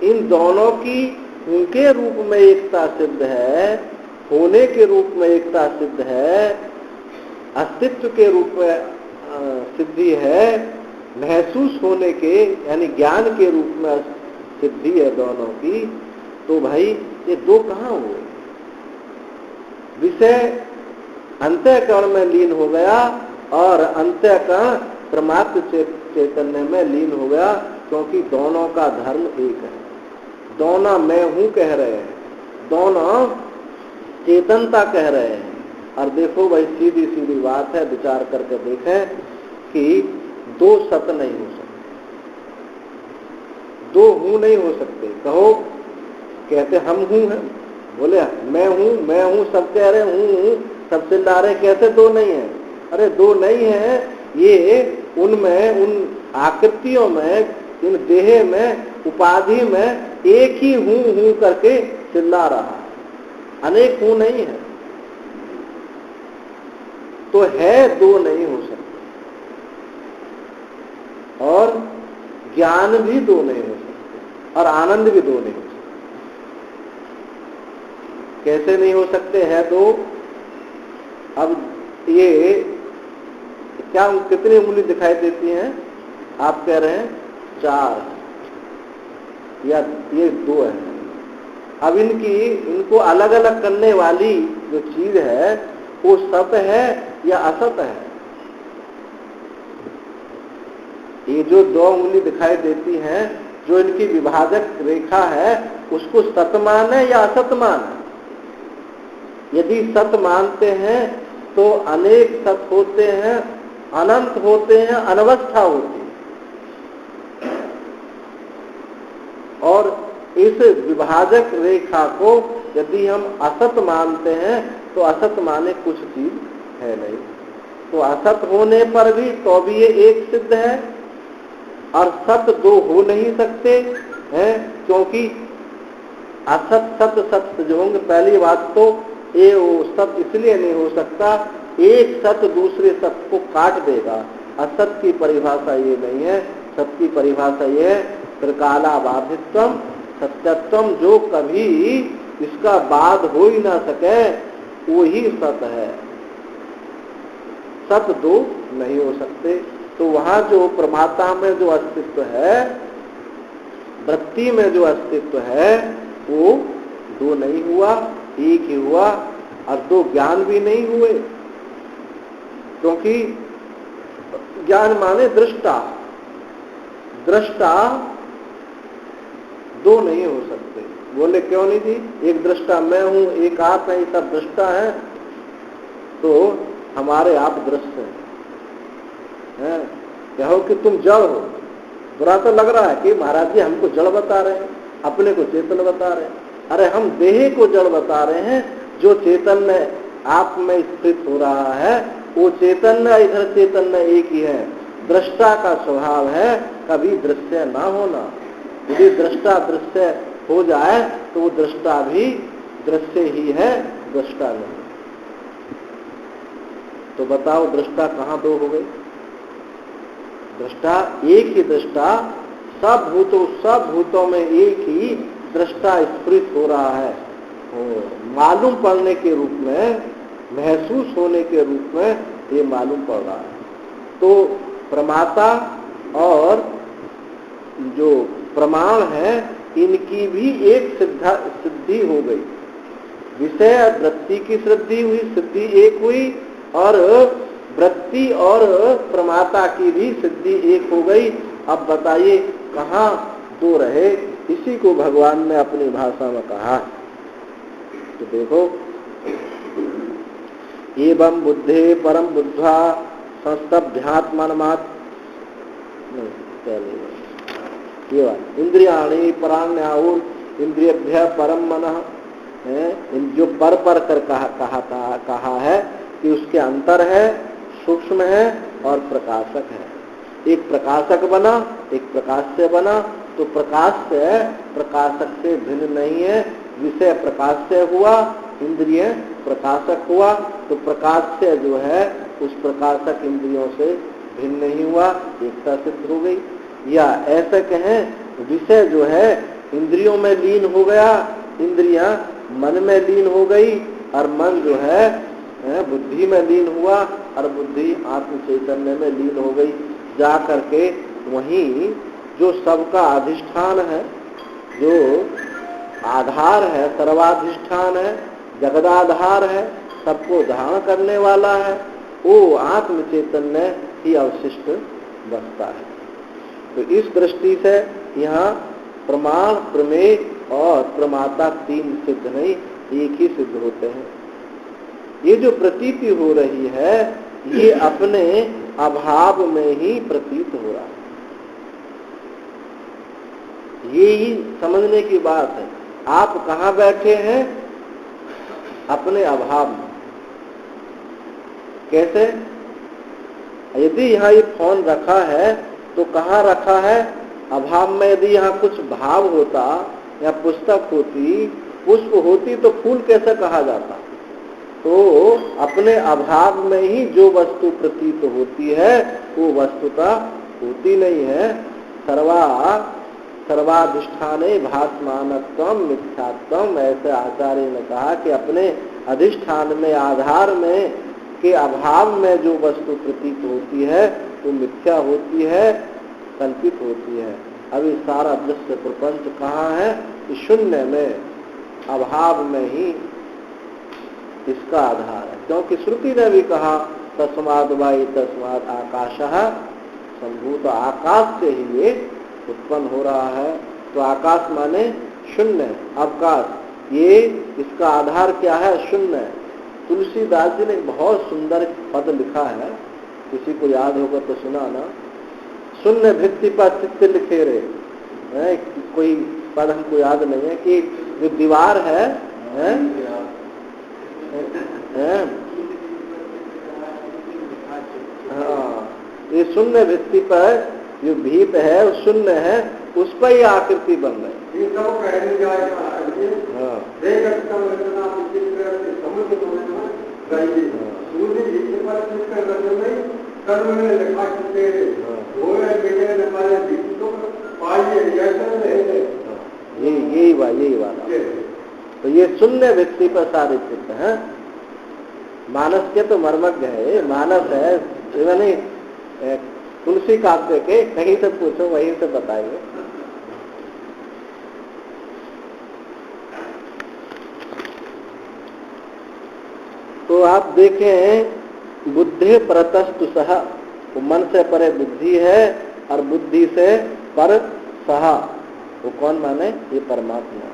इन दोनों की हूं के रूप में एकता सिद्ध है, होने के रूप में एकता सिद्ध है, अस्तित्व के रूप में सिद्धि है, महसूस होने के यानी ज्ञान के रूप में सिद्धि है दोनों की, तो भाई ये दो कहाँ हुए। विषय अंतःकरण में लीन हो गया और अंतःकरण परमात्म चैतन्य में लीन हो गया, क्योंकि दोनों का धर्म एक है। दोनों मैं हूं कह रहे हैं, दोनों चेतनता कह रहे हैं। और देखो भाई सीधी सीधी बात है, विचार करके देखें कि दो सत नहीं हो सकते, दो हूं नहीं हो सकते। कहो, कहते हम हूं हैं, बोले मैं हूं, सब कह रहे हूं, सब चिल्ला रहे, कहते दो नहीं है। अरे दो नहीं है, ये उनमें, उन आकृतियों में, इन देह में, उपाधि में एक ही हूं करके चिल्ला रहा, अनेक हूं नहीं है। तो है दो नहीं हो सकते, और ज्ञान भी दो नहीं हो सकते, और आनंद भी दो नहीं हो सकते। कैसे नहीं हो सकते हैं? तो अब ये क्या कितनी उंगली दिखाई देती हैं? आप कह रहे हैं 4 या ये 2 है। अब इनको अलग अलग करने वाली जो चीज है वो सत है या असत है? ये जो 2 उंगली दिखाई देती हैं, जो इनकी विभाजक रेखा है, उसको सत माने या असत माने? यदि सत मानते हैं तो अनेक सत होते हैं, अनंत होते हैं, अनवस्था होती है। और इस विभाजक रेखा को यदि हम असत मानते हैं तो असत माने कुछ चीज है नहीं। तो असत होने पर भी तो भी ये एक सिद्ध है और सत 2 हो नहीं सकते हैं, क्योंकि असत सत सत जो होंगे। पहली बात तो ये वो सत इसलिए नहीं हो सकता, एक सत दूसरे सत को काट देगा। असत की परिभाषा ये नहीं है, सत की परिभाषा ये है त्रिकाला बाधित्वम सत्यत्वम, जो कभी इसका बाद हो ही ना सके वो ही सत है। सत 2 नहीं हो सकते। तो वहां जो प्रमाता में जो अस्तित्व है, वृत्ति में जो अस्तित्व है, वो 2 नहीं हुआ, एक ही हुआ। और 2 ज्ञान भी नहीं हुए, क्योंकि ज्ञान माने दृष्टा। दृष्टा 2 नहीं हो सकते। बोले क्यों नहीं जी? एक दृष्टा मैं हूं, एक आप है, सब दृष्टा है, तो हमारे आप दृश्य हैं। कहो कि तुम जड़ हो, बुरा तो लग रहा है कि महाराज जी हमको जड़ बता रहे हैं, अपने को चेतन बता रहे हैं। अरे हम देह को जड़ बता रहे हैं, जो चैतन्य आप में स्थित हो रहा है वो चैतन्य इधर चैतन्य एक ही है। दृष्टा का स्वभाव है कभी दृश्य ना होना। यदि दृष्टा दृश्य हो जाए तो वो दृष्टा भी दृश्य ही है, दृष्टा नहीं। तो बताओ दृष्टा कहाँ 2 हो गई? दृष्टा एक ही दृष्टा, सब भूतों में एक ही दृष्टा स्फुरित हो रहा है। मालूम पड़ने के रूप में, महसूस होने के रूप में ये मालूम पड़ रहा है। तो प्रमाता और जो प्रमाण है इनकी भी एक सिद्धि हो गई। विषय वृत्ति की सिद्धि हुई, सिद्धि एक हुई, और वृत्ति और प्रमाता की भी सिद्धि एक हो गई। अब बताइए कहाँ 2 रहे? इसी को भगवान ने अपनी भाषा में कहा। तो देखो, एवं बुद्धे परम बुद्ध्वा संस्तभ्यात्मनमात् ये बात इंद्रियाणि पराण्याहुर इंद्रियभ्य परम मनः है। जो पर कर कहा है कि उसके अंतर है, सूक्ष्म है और प्रकाशक है। एक प्रकाशक बना, एक प्रकाश से बना, तो प्रकाश से प्रकाशक से भिन्न नहीं है। विषय प्रकाश से हुआ, इंद्रिय प्रकाशक हुआ, तो प्रकाश से जो है उस प्रकाशक इंद्रियों से भिन्न नहीं हुआ, एकता सिद्ध हो गई। या ऐसे कहें विषय जो है इंद्रियों में लीन हो गया, इंद्रियां मन में लीन हो गई, और मन जो है बुद्धि में लीन हुआ, और बुद्धि आत्म चैतन्य में लीन हो गई। जा करके वहीं जो सबका अधिष्ठान है, जो आधार है, सर्वाधिष्ठान है, जगदाधार है, सबको धारण करने वाला है, वो आत्म चैतन्य ही अवशिष्ट बसता है। तो इस दृष्टि से यहाँ प्रमाण, प्रमेय और प्रमाता 3 सिद्ध नहीं, एक ही सिद्ध होते हैं। ये जो प्रतीति हो रही है ये अपने अभाव में ही प्रतीत हो रहा है। ये ही समझने की बात है। आप कहाँ बैठे हैं? अपने अभाव में। कैसे? यदि यहाँ ये फोन रखा है तो कहाँ रखा है? अभाव में। यदि यहाँ कुछ भाव होता या पुस्तक होती, पुष्प होती, तो फूल कैसे कहा जाता? तो अपने अभाव में ही जो वस्तु प्रतीत होती है वो वस्तुता होती नहीं है। सर्वाधिष्ठाने भासमानत्वम मिथ्यात्वम, ऐसे आचार्य ने कहा कि अपने अधिष्ठान में, आधार में के अभाव में जो वस्तु प्रतीत होती है वो मिथ्या होती है, कल्पित होती है। अभी सारा दृश्य प्रपंच कहाँ है? कि शून्य में, अभाव में ही इसका आधार है। क्योंकि श्रुति ने भी कहा तस्माद् वायु तस्माद् आकाशः संभूत, आकाश से ही ये उत्पन्न हो रहा है। तो आकाश माने शून्य, अवकाश, ये इसका आधार क्या है? शून्य। तुलसीदास जी ने बहुत सुंदर पद लिखा है, किसी को याद होगा तो सुना ना। शून्य भित्ति पर चित्त लिखे रे, कोई पद हमको याद नहीं है, कि जो दीवार है, हाँ, ये शून्य भित्ति पर जो भीत है, वो शून्य है, उस पर ही आकृति बन रही। यही वाला। तो ये शून्य व्यक्ति पर सारे चित्त है। मानस के तो मर्मज्ञ है, मानस है, नहीं तुलसी काव्य के, कहीं से पूछो वहीं से बताएंगे। तो आप देखें, बुद्धि परतस्तु सह, वो मन से परे बुद्धि है और बुद्धि से पर सह, वो कौन माने? ये परमात्मा।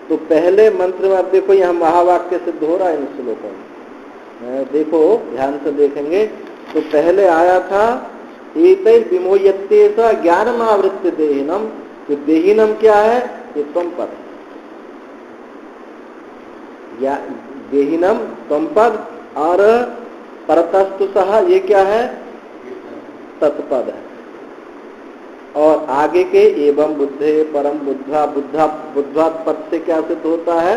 तो पहले मंत्र में आप देखो, यहाँ महावाक्य सिद्ध हो रहा है इन श्लोकों में, देखो ध्यान से देखेंगे। तो पहले आया था एतै विमोह्यते स ज्ञानमावृत्य देहिनम। तो देहिनम क्या है? ये त्वम पद, देहिनम त्वम पद, और परतस्तु सह ये क्या है? तत्पद है। और आगे के एवं बुद्धे परम बुद्धा, बुद्धा पद से क्या सिद्ध होता है?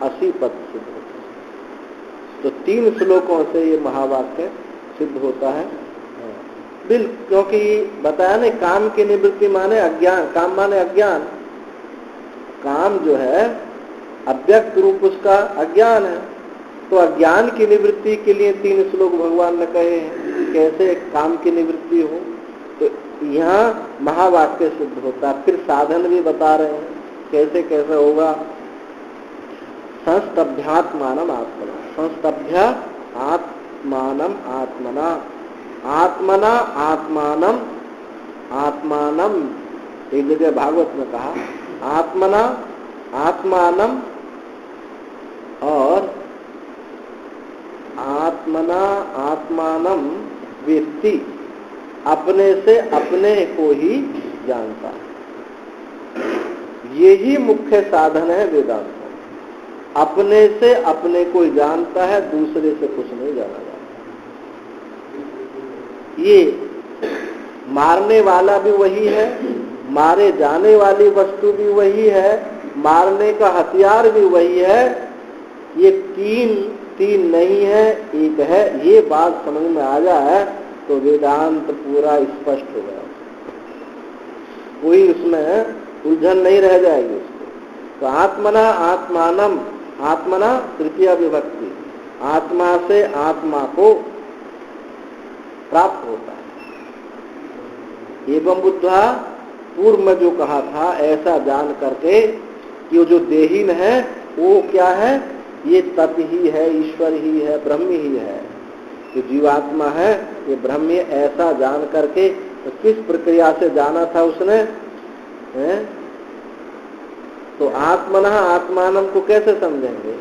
असी पद सिद्ध होता है। तो 3 श्लोकों से ये महावाक्य सिद्ध होता है। क्योंकि बताया नहीं, काम की निवृत्ति माने अज्ञान, काम माने अज्ञान। काम जो है अव्यक्त रूप उसका अज्ञान है। तो अज्ञान की निवृत्ति के लिए 3 श्लोक भगवान ने कहे हैं, कैसे काम की निवृत्ति हो। तो यहाँ महावाक्य सिद्ध होता है। फिर साधन भी बता रहे हैं कैसे कैसे होगा। संस्तभ्यात्मानम आत्मना, संस्तभ्य आत्मानम आत्मना, आत्मना आत्मानम, आत्मानम एक जगह भागवत में कहा, आत्मना आत्मानम, और आत्मना आत्मानम वेत्ति, अपने से अपने को ही जानता है। यही मुख्य साधन है वेदांत। अपने से अपने को ही जानता है, दूसरे से कुछ नहीं जाना जाता। ये मारने वाला भी वही है, मारे जाने वाली वस्तु भी वही है, मारने का हथियार भी वही है। ये तीन नहीं है, एक है। ये बात समझ में आ जाए तो वेदांत पूरा स्पष्ट हो गया, कोई उसमें उलझन नहीं रह जाएगी उसको। तो आत्मना आत्मानम, आत्मना तृतीया विभक्ति, आत्मा से आत्मा को प्राप्त होता है। एवं बुद्धा, पूर्व में जो कहा था, ऐसा जान करके कि वो जो देहीन है वो क्या है? ये तत् ही है, ईश्वर ही है, ब्रह्म ही है। जो जीवात्मा है ये ब्रह्म है, ऐसा जान करके। तो किस प्रक्रिया से जाना था उसने? तो आत्मना आत्मानम को कैसे समझेंगे?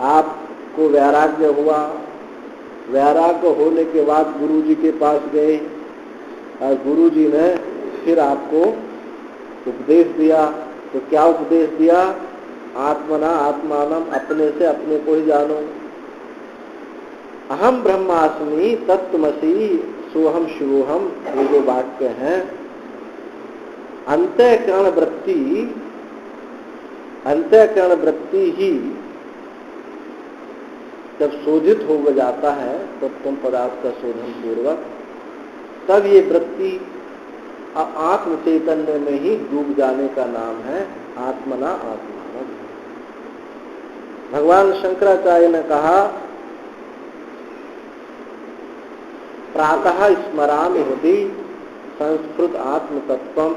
आपको वैराग्य हुआ, वैराग्य होने के बाद गुरुजी के पास गए और गुरुजी ने फिर आपको उपदेश दिया। तो क्या उपदेश दिया? आत्मना आत्मानम, अपने से अपने को ही जानो। अहम ब्रह्मास्मि तत्त्वमसि सोहम शिवोहम, ये जो वाक्य हैं। अंतःकरण वृत्ति ही जब शोधित हो जाता है तो तुम पदार्थ का शोधन पूर्वक, तब ये वृत्ति आत्म चैतन्य में ही डूब जाने का नाम है आत्मना आत्मान। भगवान शंकराचार्य ने कहा, प्रातः स्मरामि हृदि संस्कृत आत्म तत्वम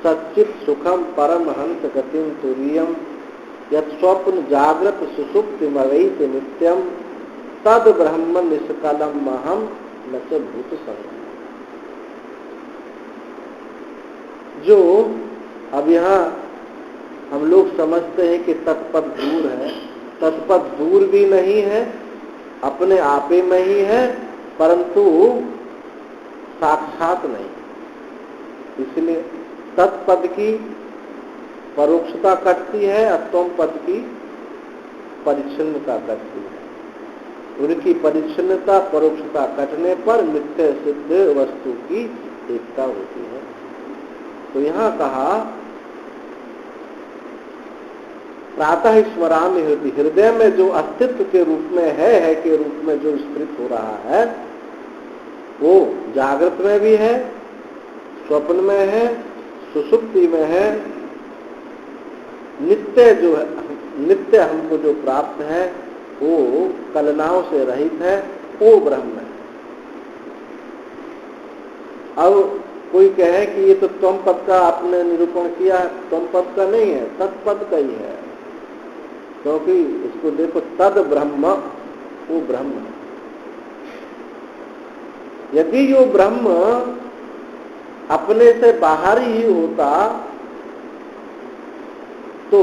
सच्चित सुखम परमहंस गतिम तुरीयम यत् स्वप्न जागृत सुसुप्ति मवैत नित्यम तद ब्रह्म निष्कलम महम न च भूत संग। जो अब यहाँ हम लोग समझते हैं कि तत्पद दूर है, तत्पद दूर भी नहीं है, अपने आपे में ही है, परंतु साक्षात नहीं। इसलिए तत्पद की परोक्षता कटती है, अत्वम पद की परिच्छिन्नता कटती है। उनकी परिच्छिन्नता परोक्षता कटने पर नित्य सिद्ध वस्तु की एकता होती है। तो यहाँ कहा प्रातः स्मरामि हृदय, हृदय में जो अस्तित्व के रूप में है के रूप में जो स्थित हो रहा है, वो जागृत में भी है, स्वप्न में है, सुसुप्ति में है, नित्य जो है, नित्य हमको जो प्राप्त है वो कलनाओं से रहित है, वो ब्रह्म है। अब कोई कहे कि ये तो त्वम पद का आपने निरूपण किया, त्वम पद का नहीं है, तत्पद का ही है, क्योंकि इसको देखो, तद ब्रह्म, वो ब्रह्म है। यदि यो ब्रह्म अपने से बाहर ही होता तो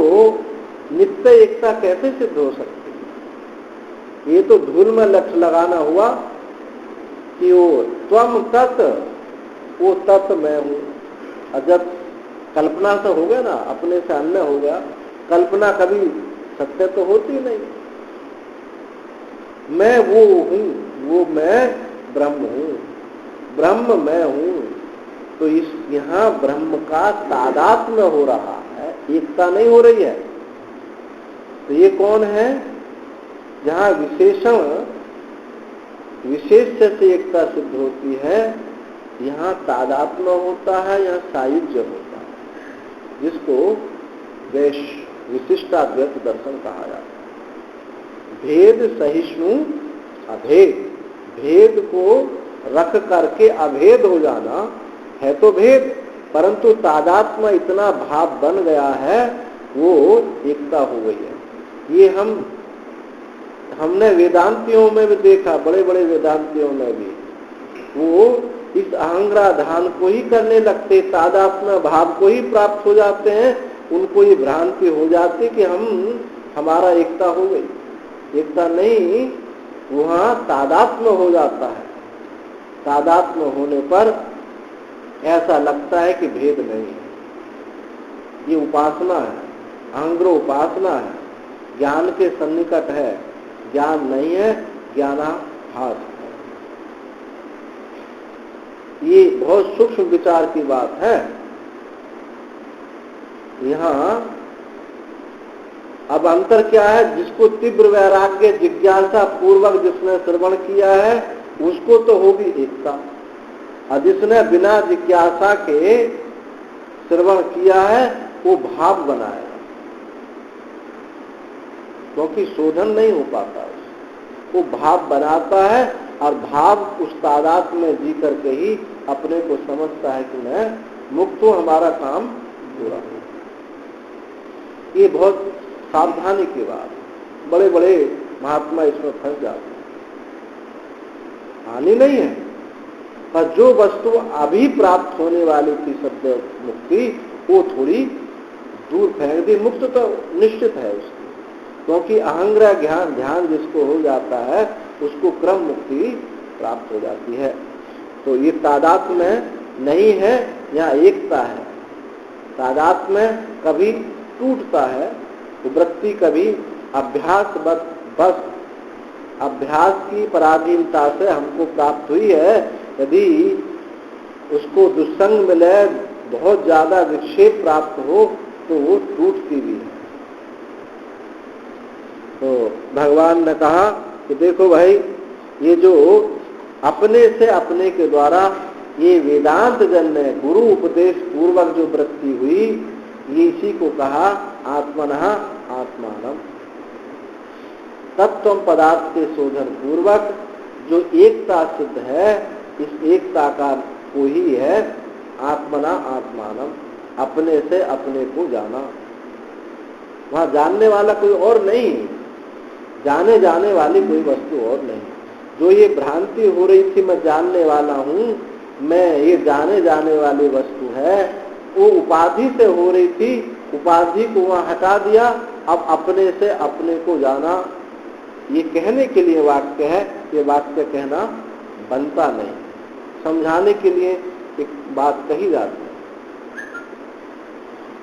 नित्य एकता कैसे सिद्ध हो सकती? ये तो धूल में लक्ष्य लगाना हुआ कि वो त्वम तत्, वो तत् मैं हूं। और जब कल्पना से हो गया ना, अपने से अन्य हो गया, कल्पना कभी सत्य तो होती नहीं। मैं वो हूं, वो मैं ब्रह्म हूं, ब्रह्म मैं हूं। तो इस यहाँ ब्रह्म का तादात्म्य हो रहा है, एकता नहीं हो रही है। तो ये कौन है? जहाँ विशेषण विशेष से एकता सिद्ध होती है, यहाँ तादात्म्य होता है, यहाँ सायुज्य होता है, जिसको विशिष्टाद्वैत दर्शन कहा जाता है। भेद सहिष्णु अभेद, भेद को रख करके अभेद हो जाना है तो भेद, परंतु तादात्म्य इतना भाव बन गया है, वो एकता हो गई है। ये हमने वेदांतियों में भी देखा, बड़े बड़े वेदांतियों में भी वो इस अहंग्राधान को ही करने लगते, तादात्म्य भाव को ही प्राप्त हो जाते हैं। उनको ये भ्रांति हो जाती कि हमारा एकता हो गई। एकता नहीं, वहां तादात्म्य हो जाता है। तादात्म्य होने पर ऐसा लगता है कि भेद नहीं है। ये उपासना है, अहंग्र उपासना है, ज्ञान के सन्निकट है, ज्ञान नहीं है, ज्ञानाभास है। ये बहुत सूक्ष्म विचार की बात है। यहाँ अब अंतर क्या है? जिसको तीव्र वैराग्य जिज्ञासा पूर्वक जिसने श्रवण किया है उसको तो होगी एकता, और जिसने बिना जिज्ञासा के श्रवण किया है वो भाव बनाएगा, क्योंकि शोधन नहीं हो पाता। वो भाव बनाता है और भाव उस तादाद में जी करके ही अपने को समझता है कि मैं मुक्त हूं, हमारा काम पूरा हो। ये बहुत सावधानी की बात, बड़े बड़े महात्मा इसमें फंस जाते हैं। हानि नहीं है, पर जो वस्तु अभी प्राप्त होने वाली थी सद्य मुक्ति, वो थोड़ी दूर फेंक दी। मुक्त तो निश्चित है उसकी, क्योंकि अहंग्रह ध्यान जिसको हो जाता है उसको क्रम मुक्ति प्राप्त हो जाती है। तो ये तादात्म्य में नहीं है, यहाँ एकता है। तादात्म्य में कभी टूटता है, वृत्ति कभी अभ्यास बस अभ्यास की पराधीनता से हमको प्राप्त हुई है। यदि उसको दुस्संग मिले, बहुत ज्यादा विक्षेप प्राप्त हो, तो वो टूटती भी है। तो भगवान ने कहा कि देखो भाई, ये जो अपने से अपने के द्वारा ये वेदांत जन्य गुरु उपदेश पूर्वक जो वृत्ति हुई, ये इसी को कहा आत्मनः आत्मानम्। तत्व पदार्थ के शोधन पूर्वक जो एकता सिद्ध है, इस एकता का को ही है आत्मना आत्मानम्, अपने से अपने को जाना। वहां जानने वाला कोई और नहीं, जाने जाने वाली कोई वस्तु और नहीं। जो ये भ्रांति हो रही थी मैं जानने वाला हूं, मैं ये जाने जाने वाली वस्तु है, वो उपाधि से हो रही थी, उपाधि को वहां हटा दिया, अब अपने से अपने को जाना। ये कहने के लिए वाक्य है, ये वाक्य कहना बनता नहीं, समझाने के लिए एक बात कही जाती है।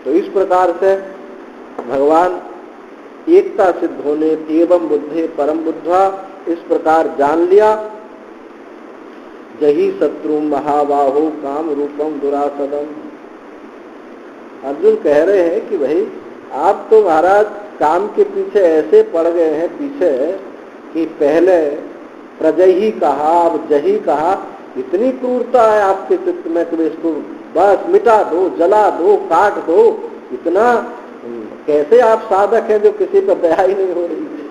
तो इस प्रकार से भगवान एकता सिद्ध होने एवं बुद्धे परम बुद्ध्वा, इस प्रकार जान लिया। जही शत्रु महाबाहो काम रूपम दुरासदम। अर्जुन कह रहे हैं कि भाई आप तो महाराज काम के पीछे ऐसे पड़ गए हैं पीछे कि पहले प्रजही कहा, अब जही कहा। इतनी क्रूरता है आपके चित्त में कि इसको बस मिटा दो, जला दो, काट दो। इतना कैसे आप साधक हैं जो किसी पर दया ही नहीं हो रही है।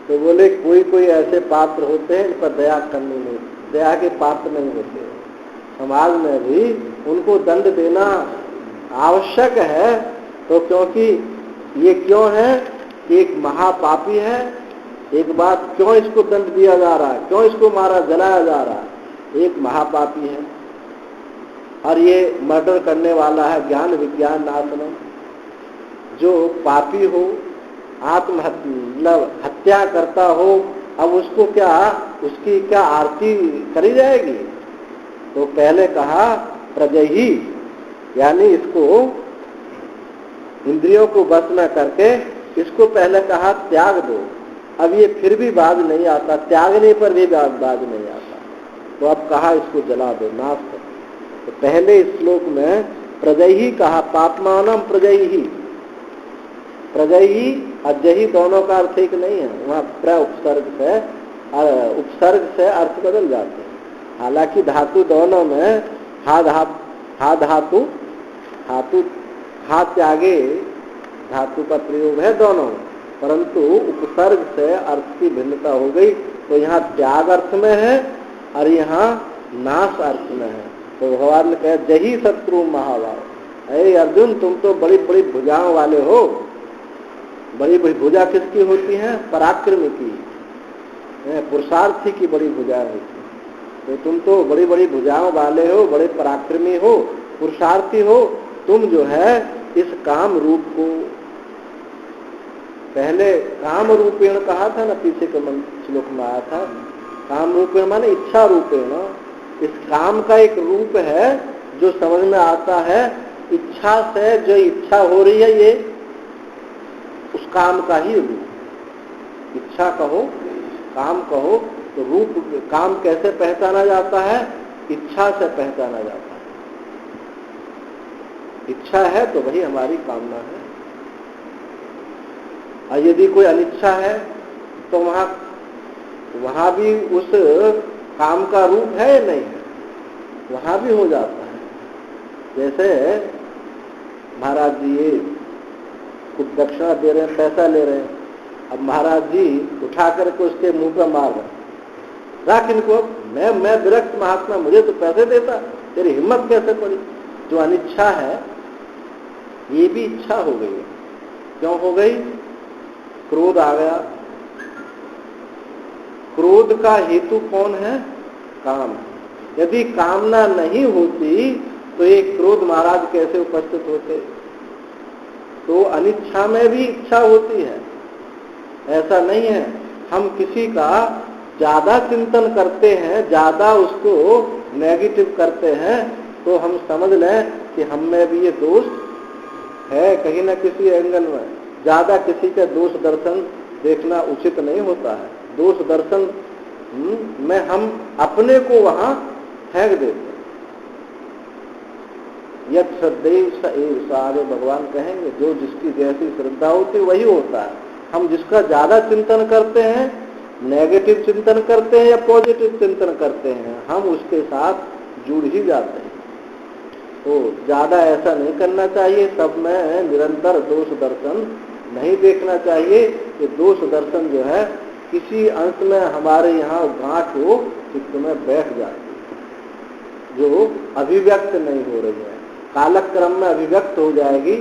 तो बोले कोई कोई ऐसे पात्र होते हैं इन पर दया करनी नहीं, दया के पात्र नहीं होते। समाज में भी उनको दंड देना आवश्यक है। तो क्योंकि ये क्यों है कि एक महापापी है, एक बात क्यों इसको दंड दिया जा रहा है, क्यों इसको मारा जलाया जा रहा है, एक महापापी है और ये मर्डर करने वाला है ज्ञान विज्ञान नाशनम। जो पापी हो, हत्या करता हो, अब उसको क्या, उसकी क्या आरती करी जाएगी। तो पहले कहा प्रजही, यानी इसको इंद्रियों को बस न करके इसको पहले कहा त्याग दो। अब ये फिर भी बाज नहीं आता, त्यागने पर भी बाज नहीं आता, तो अब कहा इसको जला दो, नाश करो। तो पहले इस श्लोक में प्रजही कहा, पापमानम प्रजही। प्रजही अजही दोनों का अर्थ एक नहीं है, वहाँ प्र उपसर्ग से अर्थ बदल जाते हैं। हालांकि धातु दोनों में हा धातु हा त्यागे धातु का प्रयोग है दोनों, परंतु उपसर्ग से अर्थ की भिन्नता हो गई। तो यहाँ त्याग अर्थ में है और यहाँ नाश अर्थ में है। तो भगवान ने कहा जही शत्रु महाभाव। अरे अर्जुन, तुम तो बड़ी बड़ी भुजाओं वाले हो। बड़ी बड़ी भुजा किसकी होती है? पराक्रमी की, पुरुषार्थी की बड़ी भुजा होती है। तो तुम तो बड़ी बड़ी भुजाओं वाले हो, बड़े पराक्रमी हो, पुरुषार्थी हो। तुम जो है इस काम रूप को, पहले काम रूपेण कहा था ना, पीछे के श्लोक में आया था। काम रूपेण माने इच्छा रूपेण। इस काम का एक रूप है जो समझ में आता है। इच्छा से जो इच्छा हो रही है, ये उस काम का ही रूप। इच्छा कहो, काम कहो, तो रूप काम कैसे पहचाना जाता है? इच्छा से पहचाना जाता है। इच्छा है तो वही हमारी कामना है। और यदि कोई अनिच्छा है तो वहां भी उस काम का रूप है या नहीं है, वहां भी हो जाता है। जैसे महाराज जी ये कुछ दक्षिणा दे रहे हैं, पैसा ले रहे हैं। अब महाराज जी उठा करके उसके मुंह पर मार रहे, रख इनको, मैं विरक्त महात्मा, मुझे तो पैसे देता, तेरी हिम्मत कैसे पड़ी। जो अनिच्छा है ये भी इच्छा हो गई। क्यों हो गई? क्रोध आ गया। क्रोध का हेतु कौन है? काम। यदि कामना नहीं होती तो ये क्रोध महाराज कैसे उपस्थित होते? तो अनिच्छा में भी इच्छा होती है, ऐसा नहीं है। हम किसी का ज्यादा चिंतन करते हैं, ज्यादा उसको नेगेटिव करते हैं, तो हम समझ लें कि हम में भी ये दोष है कहीं ना किसी एंगल में। ज्यादा किसी के दोष दर्शन देखना उचित नहीं होता है। दोष दर्शन में हम अपने को वहां फेंक देते हैं। यद श्रद्धेय स एव स, आगे भगवान कहेंगे जो जिसकी जैसी श्रद्धा होती वही होता है। हम जिसका ज्यादा चिंतन करते हैं, नेगेटिव चिंतन करते हैं या पॉजिटिव चिंतन करते हैं, हम उसके साथ जुड़ ही जाते हैं। तो ज्यादा ऐसा नहीं करना चाहिए, सब में निरंतर दोष दर्शन नहीं देखना चाहिए कि दोष दर्शन जो है किसी अंश में हमारे यहाँ गांठ हो चित्त में बैठ जाती है, जो अभिव्यक्त नहीं हो रही है, कालक्रम में अभिव्यक्त हो जाएगी।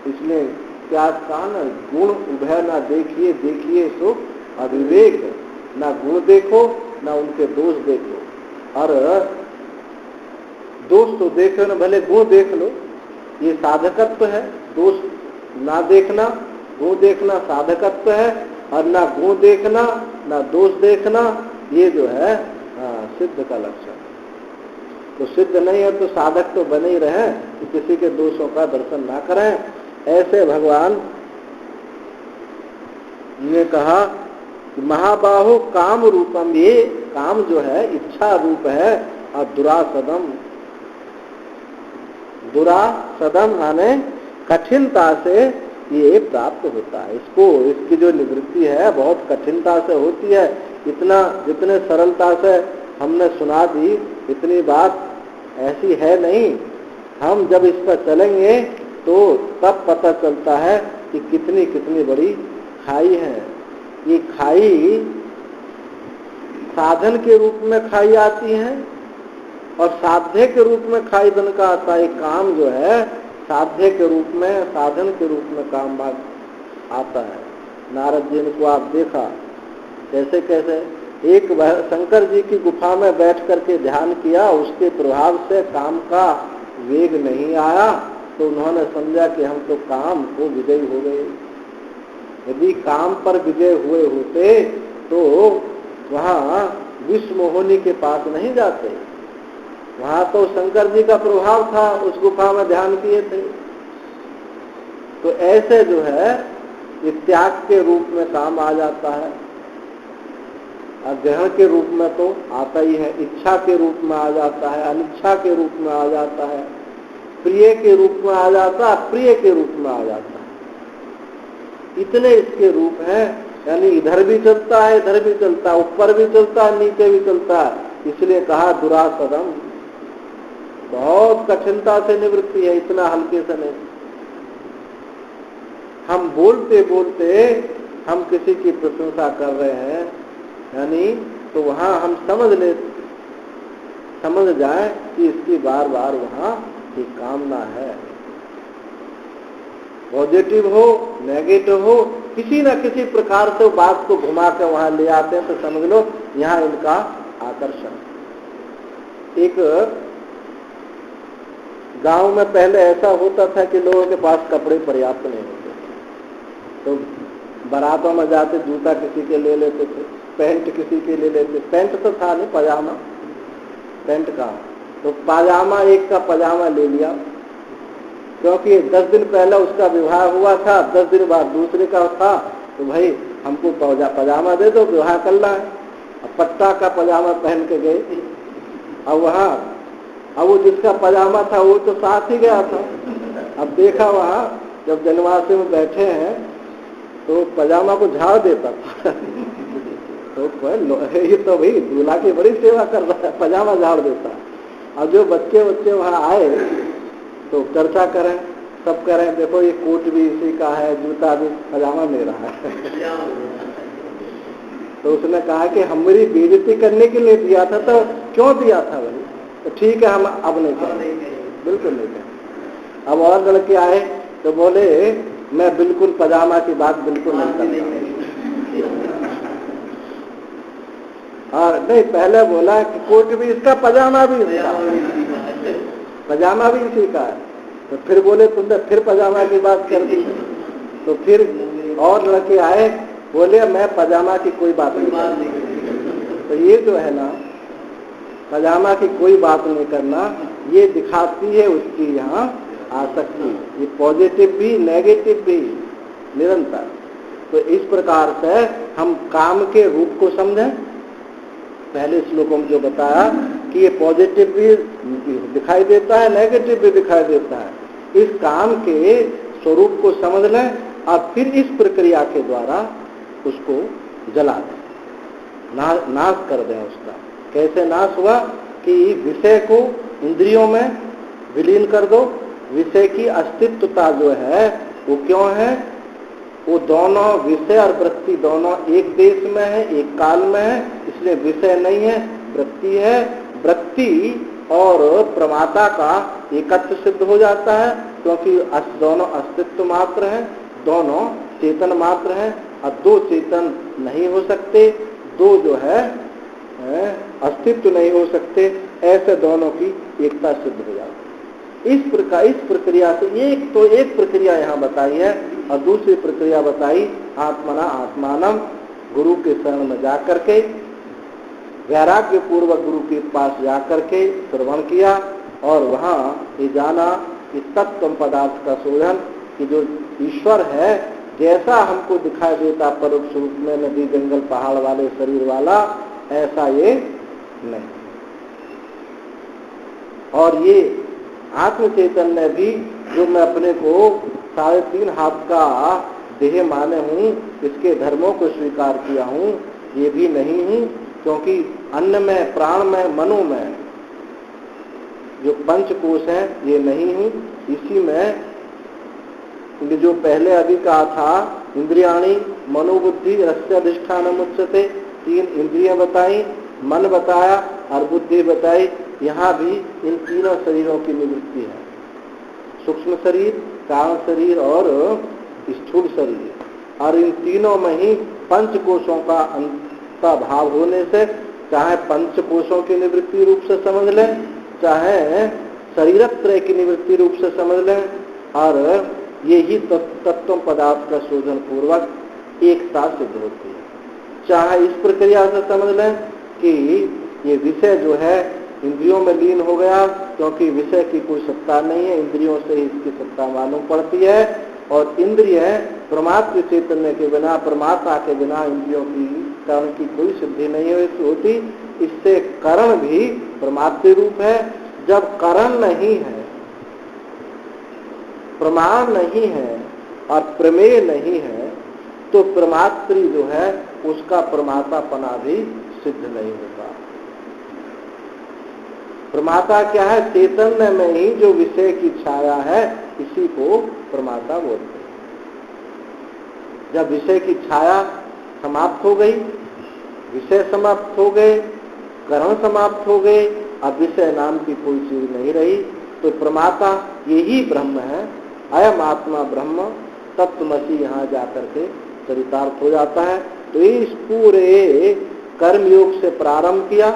इसलिए क्या कहा ना, गुण उभय ना देखिए, देखिए सो अविवेक, ना गुण देखो ना उनके दोष देखो। और दोष तो देखो ना, भले गुण देख लो, ये साधकत्व है। दोष ना देखना, गुण देखना साधकत्व है, और ना गुण देखना ना दोष देखना ये जो है सिद्ध का लक्षण। तो सिद्ध नहीं है तो साधक तो बने ही रहे कि किसी के दोषों का दर्शन ना करें। ऐसे भगवान ने कहा कि महाबाहो काम रूपम, ये काम जो है इच्छा रूप है, और दुरासदम, दुरासदम माने कठिनता से ये प्राप्त होता है। इसको, इसकी जो निवृत्ति है बहुत कठिनता से होती है। इतना जितने सरलता से हमने सुना दी, इतनी बात ऐसी है नहीं। हम जब इस पर चलेंगे तो तब पता चलता है कि कितनी कितनी बड़ी खाई है। ये खाई साधन के रूप में खाई आती है, और साध्य के रूप में खाई बनकर आता है। काम जो है साध्य के रूप में, साधन के रूप में काम आता है। नारद जी को आप देखा कैसे कैसे एक शंकर जी की गुफा में बैठ करके ध्यान किया, उसके प्रभाव से काम का वेग नहीं आया, तो उन्होंने समझा कि हम तो काम को विजयी हो गए। यदि काम पर विजय हुए होते तो वहाँ विश्व मोहिनी के पास नहीं जाते। वहाँ तो शंकर जी का प्रभाव था, उस गुफा में ध्यान किए थे। तो ऐसे जो है ये त्याग के रूप में काम आ जाता है, और ग्रहण के रूप में तो आता ही है, इच्छा के रूप में आ जाता है, अनिच्छा के रूप में आ जाता है, प्रिय के रूप में आ जाता है, अप्रिय के रूप में आ जाता है। इतने इसके रूप हैं, यानी इधर भी चलता है, इधर भी चलता है, ऊपर भी चलता है, नीचे भी चलता है। इसलिए कहा दुरासदम, बहुत कठिनता से निवृत्ति है, इतना हल्के से नहीं। हम बोलते बोलते हम किसी की प्रशंसा कर रहे हैं, यानी तो वहां हम समझ जाए कि इसकी बार बार वहां की कामना है। पॉजिटिव हो नेगेटिव हो, किसी न किसी प्रकार से बात को घुमा के वहां ले आते हैं, तो समझ लो यहाँ इनका आकर्षण। एक गांव में पहले ऐसा होता था कि लोगों के पास कपड़े पर्याप्त नहीं होते, तो बारातों में जाते जूता किसी के ले लेते थे, पैंट किसी के ले लेते, पैंट तो था नहीं, पजामा, पैंट का, तो पाजामा, एक का पजामा ले लिया, क्योंकि 10 दिन पहले उसका विवाह हुआ था, 10 दिन बाद दूसरे का था, तो भाई हमको पजामा दे दो, विवाह करना है। अब पट्टा का पजामा पहन के गए, अब वहाँ अब वो जिसका पजामा था वो तो साथ ही गया था। अब देखा वहाँ जब जनवासी में बैठे हैं तो पजामा को झाड़ देता था तो ये तो भाई दूल्हा की बड़ी सेवा कर रहा है, पजामा झाड़ देता। अब जो बच्चे वहाँ आए तो चर्चा करें, सब करें, देखो ये कोट भी इसी का है, जूता भी, पजामा मेरा है। तो उसने कहा कि हमारी बेइज्जती करने के लिए दिया था, तो क्यों दिया था भाई? तो ठीक है, हम अब नहीं करेंगे, बिल्कुल नहीं करेंगे। अब और लड़के आए तो बोले मैं बिल्कुल पजामा की बात बिल्कुल नहीं करता। और नहीं, पहले बोला कि कोट भी इसका, पजामा भी इसका, पजामा भी इसी का है। तो फिर बोले तुमने फिर पजामा की बात कर दी। तो फिर और लड़के आए, बोले मैं पजामा की कोई बात नहीं करता। तो ये जो है ना, पजामा की कोई बात नहीं करना, ये दिखाती है उसकी यहाँ आसक्ति, ये पॉजिटिव भी नेगेटिव भी निरंतर। तो इस प्रकार से हम काम के रूप को समझें। पहले श्लोकों में जो बताया कि ये पॉजिटिव भी दिखाई देता है, नेगेटिव भी दिखाई देता है। इस काम के स्वरूप को समझ लें और फिर इस प्रक्रिया के द्वारा उसको जला दें, नाश कर दें उसका। कैसे नाश हुआ कि विषय को इंद्रियों में विलीन कर दो। विषय की अस्तित्वता जो है वो क्यों है? वो दोनों विषय और वृत्ति दोनों एक देश में है, एक काल में है, इसलिए विषय नहीं है, वृत्ति है। वृत्ति और प्रमाता का एकत्व सिद्ध हो जाता है, क्योंकि दोनों अस्तित्व मात्र हैं, दोनों चेतन मात्र हैं, और दो चेतन नहीं हो सकते, दो जो है अस्तित्व नहीं हो सकते, ऐसे दोनों की एकता सिद्ध हो जाती है। इस प्रक्रिया से एक प्रक्रिया यहाँ बताई है, और दूसरी प्रक्रिया बताई आत्मना आत्मानम, गुरु के शरण में जाकर के, वैराग्य पूर्वक गुरु के पास जाकर के श्रवण किया, और वहाँ ये जाना कि तत्व पदार्थ का शोधन, कि जो ईश्वर है जैसा हमको दिखाई देता परोक्ष रूप में, नदी जंगल पहाड़ वाले शरीर वाला, ऐसा ये नहीं। और ये आत्म चैतन्य भी, जो मैं अपने को 3.5 हाथ का देह माने हूँ, इसके धर्मों को स्वीकार किया हूँ, ये भी नहीं हूँ, क्योंकि अन्न में, प्राण में, मनो में जो पंचकोश है ये नहीं हूँ। इसी में जो पहले अभी कहा था, इंद्रियाणी मनोबुद्धि रस्याधिष्ठानम उच्यते, 3 इंद्रियां बताई, मन बताया और बुद्धि बताई। यहाँ भी इन तीनों शरीरों की निवृत्ति है, सूक्ष्म शरीर, कारण शरीर और स्थूल शरीर। और इन तीनों में ही पंचकोशों का अंतर भाव होने से, चाहे पंचकोशों की निवृत्ति रूप से समझ लें, चाहे शरीरत्रय की निवृत्ति रूप से समझ लें, और ये ही तत्व पदार्थ का शोधन पूर्वक एकता सिद्ध होती है। चाहे इस प्रक्रिया से समझ लें कि ये विषय जो है इंद्रियों में लीन हो गया, क्योंकि विषय की कोई सत्ता नहीं है, इंद्रियों से ही इसकी सत्ता मालूम पड़ती है, और इंद्रिय परमात्म चैतन्य के बिना, परमात्मा के बिना इंद्रियों की करण की कोई सिद्धि नहीं होती। इससे करण भी परमात्म रूप है। जब करण नहीं है, प्रमाण नहीं है और प्रमेय नहीं है, तो परमात्मा जो है उसका प्रमातापना भी सिद्ध नहीं होता। प्रमाता क्या है? चैतन्य में ही जो विषय की छाया है, इसी को प्रमाता बोलते हैं। जब विषय की छाया समाप्त हो गई, विषय समाप्त हो गए, करण समाप्त हो गए, अब विषय नाम की कोई चीज नहीं रही, तो प्रमाता यही ब्रह्म है। अयम आत्मा ब्रह्म तत्वमसि यहाँ जाकर के चरितार्थ हो जाता है। तो इस पूरे कर्मयोग से प्रारंभ किया।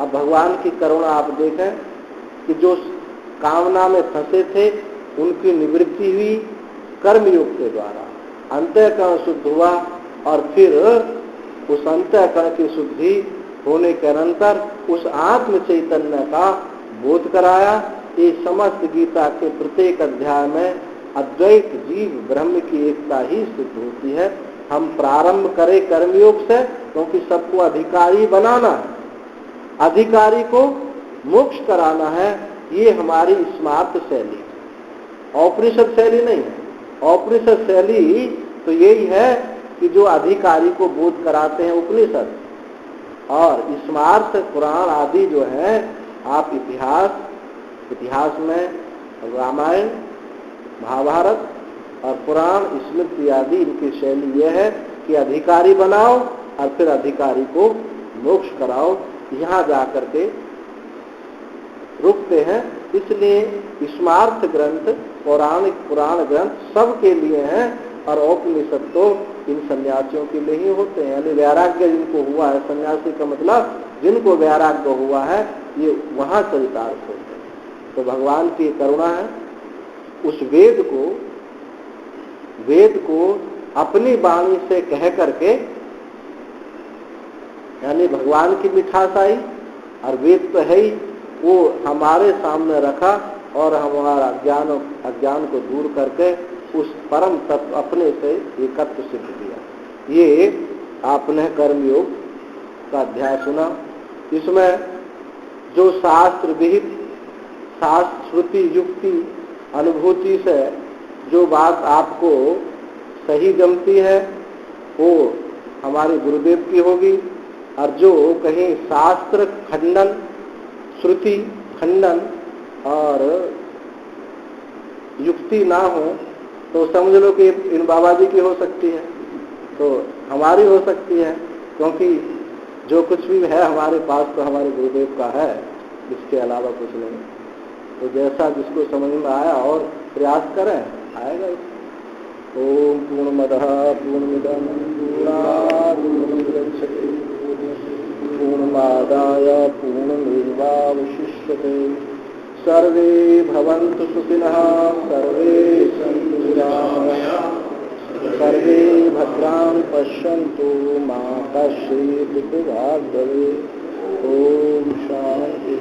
अब भगवान की करुणा आप देखें कि जो कामना में फंसे थे उनकी निवृत्ति हुई कर्मयोग के द्वारा, अंतःकरण शुद्ध हुआ, और फिर उस अंतःकरण की शुद्धि होने के अनंतर उस आत्म चैतन्य का बोध कराया। ये समस्त गीता के प्रत्येक अध्याय में अद्वैत जीव ब्रह्म की एकता ही सिद्ध होती है। हम प्रारंभ करें कर्मयोग से, क्योंकि सबको अधिकारी बनाना है, अधिकारी को मोक्ष कराना है। ये हमारी स्मार्ट शैली, औपनिषद शैली नहीं है। औपनिषद शैली तो यही है कि जो अधिकारी को बोध कराते हैं उपनिषद, और स्मार्ट पुराण आदि जो है, आप इतिहास में रामायण, महाभारत और पुराण, स्मृति आदि, इनकी शैली यह है कि अधिकारी बनाओ और फिर अधिकारी को मोक्ष कराओ। यहाँ जाकर के रुकते हैं। इसलिए स्मार्थ ग्रंथ, पौराणिक पुराण ग्रंथ सबके लिए हैं, और औपनिषद तो इन सन्यासियों के लिए ही होते हैं। यानी वैराग्य जिनको हुआ है, सन्यासी का मतलब जिनको वैराग्य हुआ है, ये वहाँ चरितार्थ होते हैं। तो भगवान की करुणा है, उस वेद को अपनी वाणी से कह करके, यानी भगवान की मिठास आई, और वेद तो है ही, वो हमारे सामने रखा, और हमारा अज्ञान को दूर करके उस परम तत्व अपने से एकत्व सिद्ध किया। ये आपने कर्मयोग का अध्याय सुना। इसमें जो शास्त्र विहित, शास्त्र श्रुति युक्ति अनुभूति से जो बात आपको सही जमती है, वो हमारे गुरुदेव की होगी, और जो कहीं शास्त्र खंडन श्रुति खंडन और युक्ति ना हो तो समझ लो कि इन बाबा जी की हो सकती है, तो हमारी हो सकती है, क्योंकि जो कुछ भी है हमारे पास तो हमारे गुरुदेव का है, इसके अलावा कुछ नहीं। तो जैसा जिसको समझ में आया और प्रयास करें, आएगा। ओम पूर्णमदः पूर्णमिदं पूर्णात् पूर्णमुदच्यते पूर्णमादाय पूर्णमेवावशिष्यते। सर्वे भवन्तु सुखिनः, सर्वे सन्तु निरामयाः, सर्वे भद्राणि पश्यन्तु मा कश्चित् दुःखभाग् भवेत्। ओम शांति।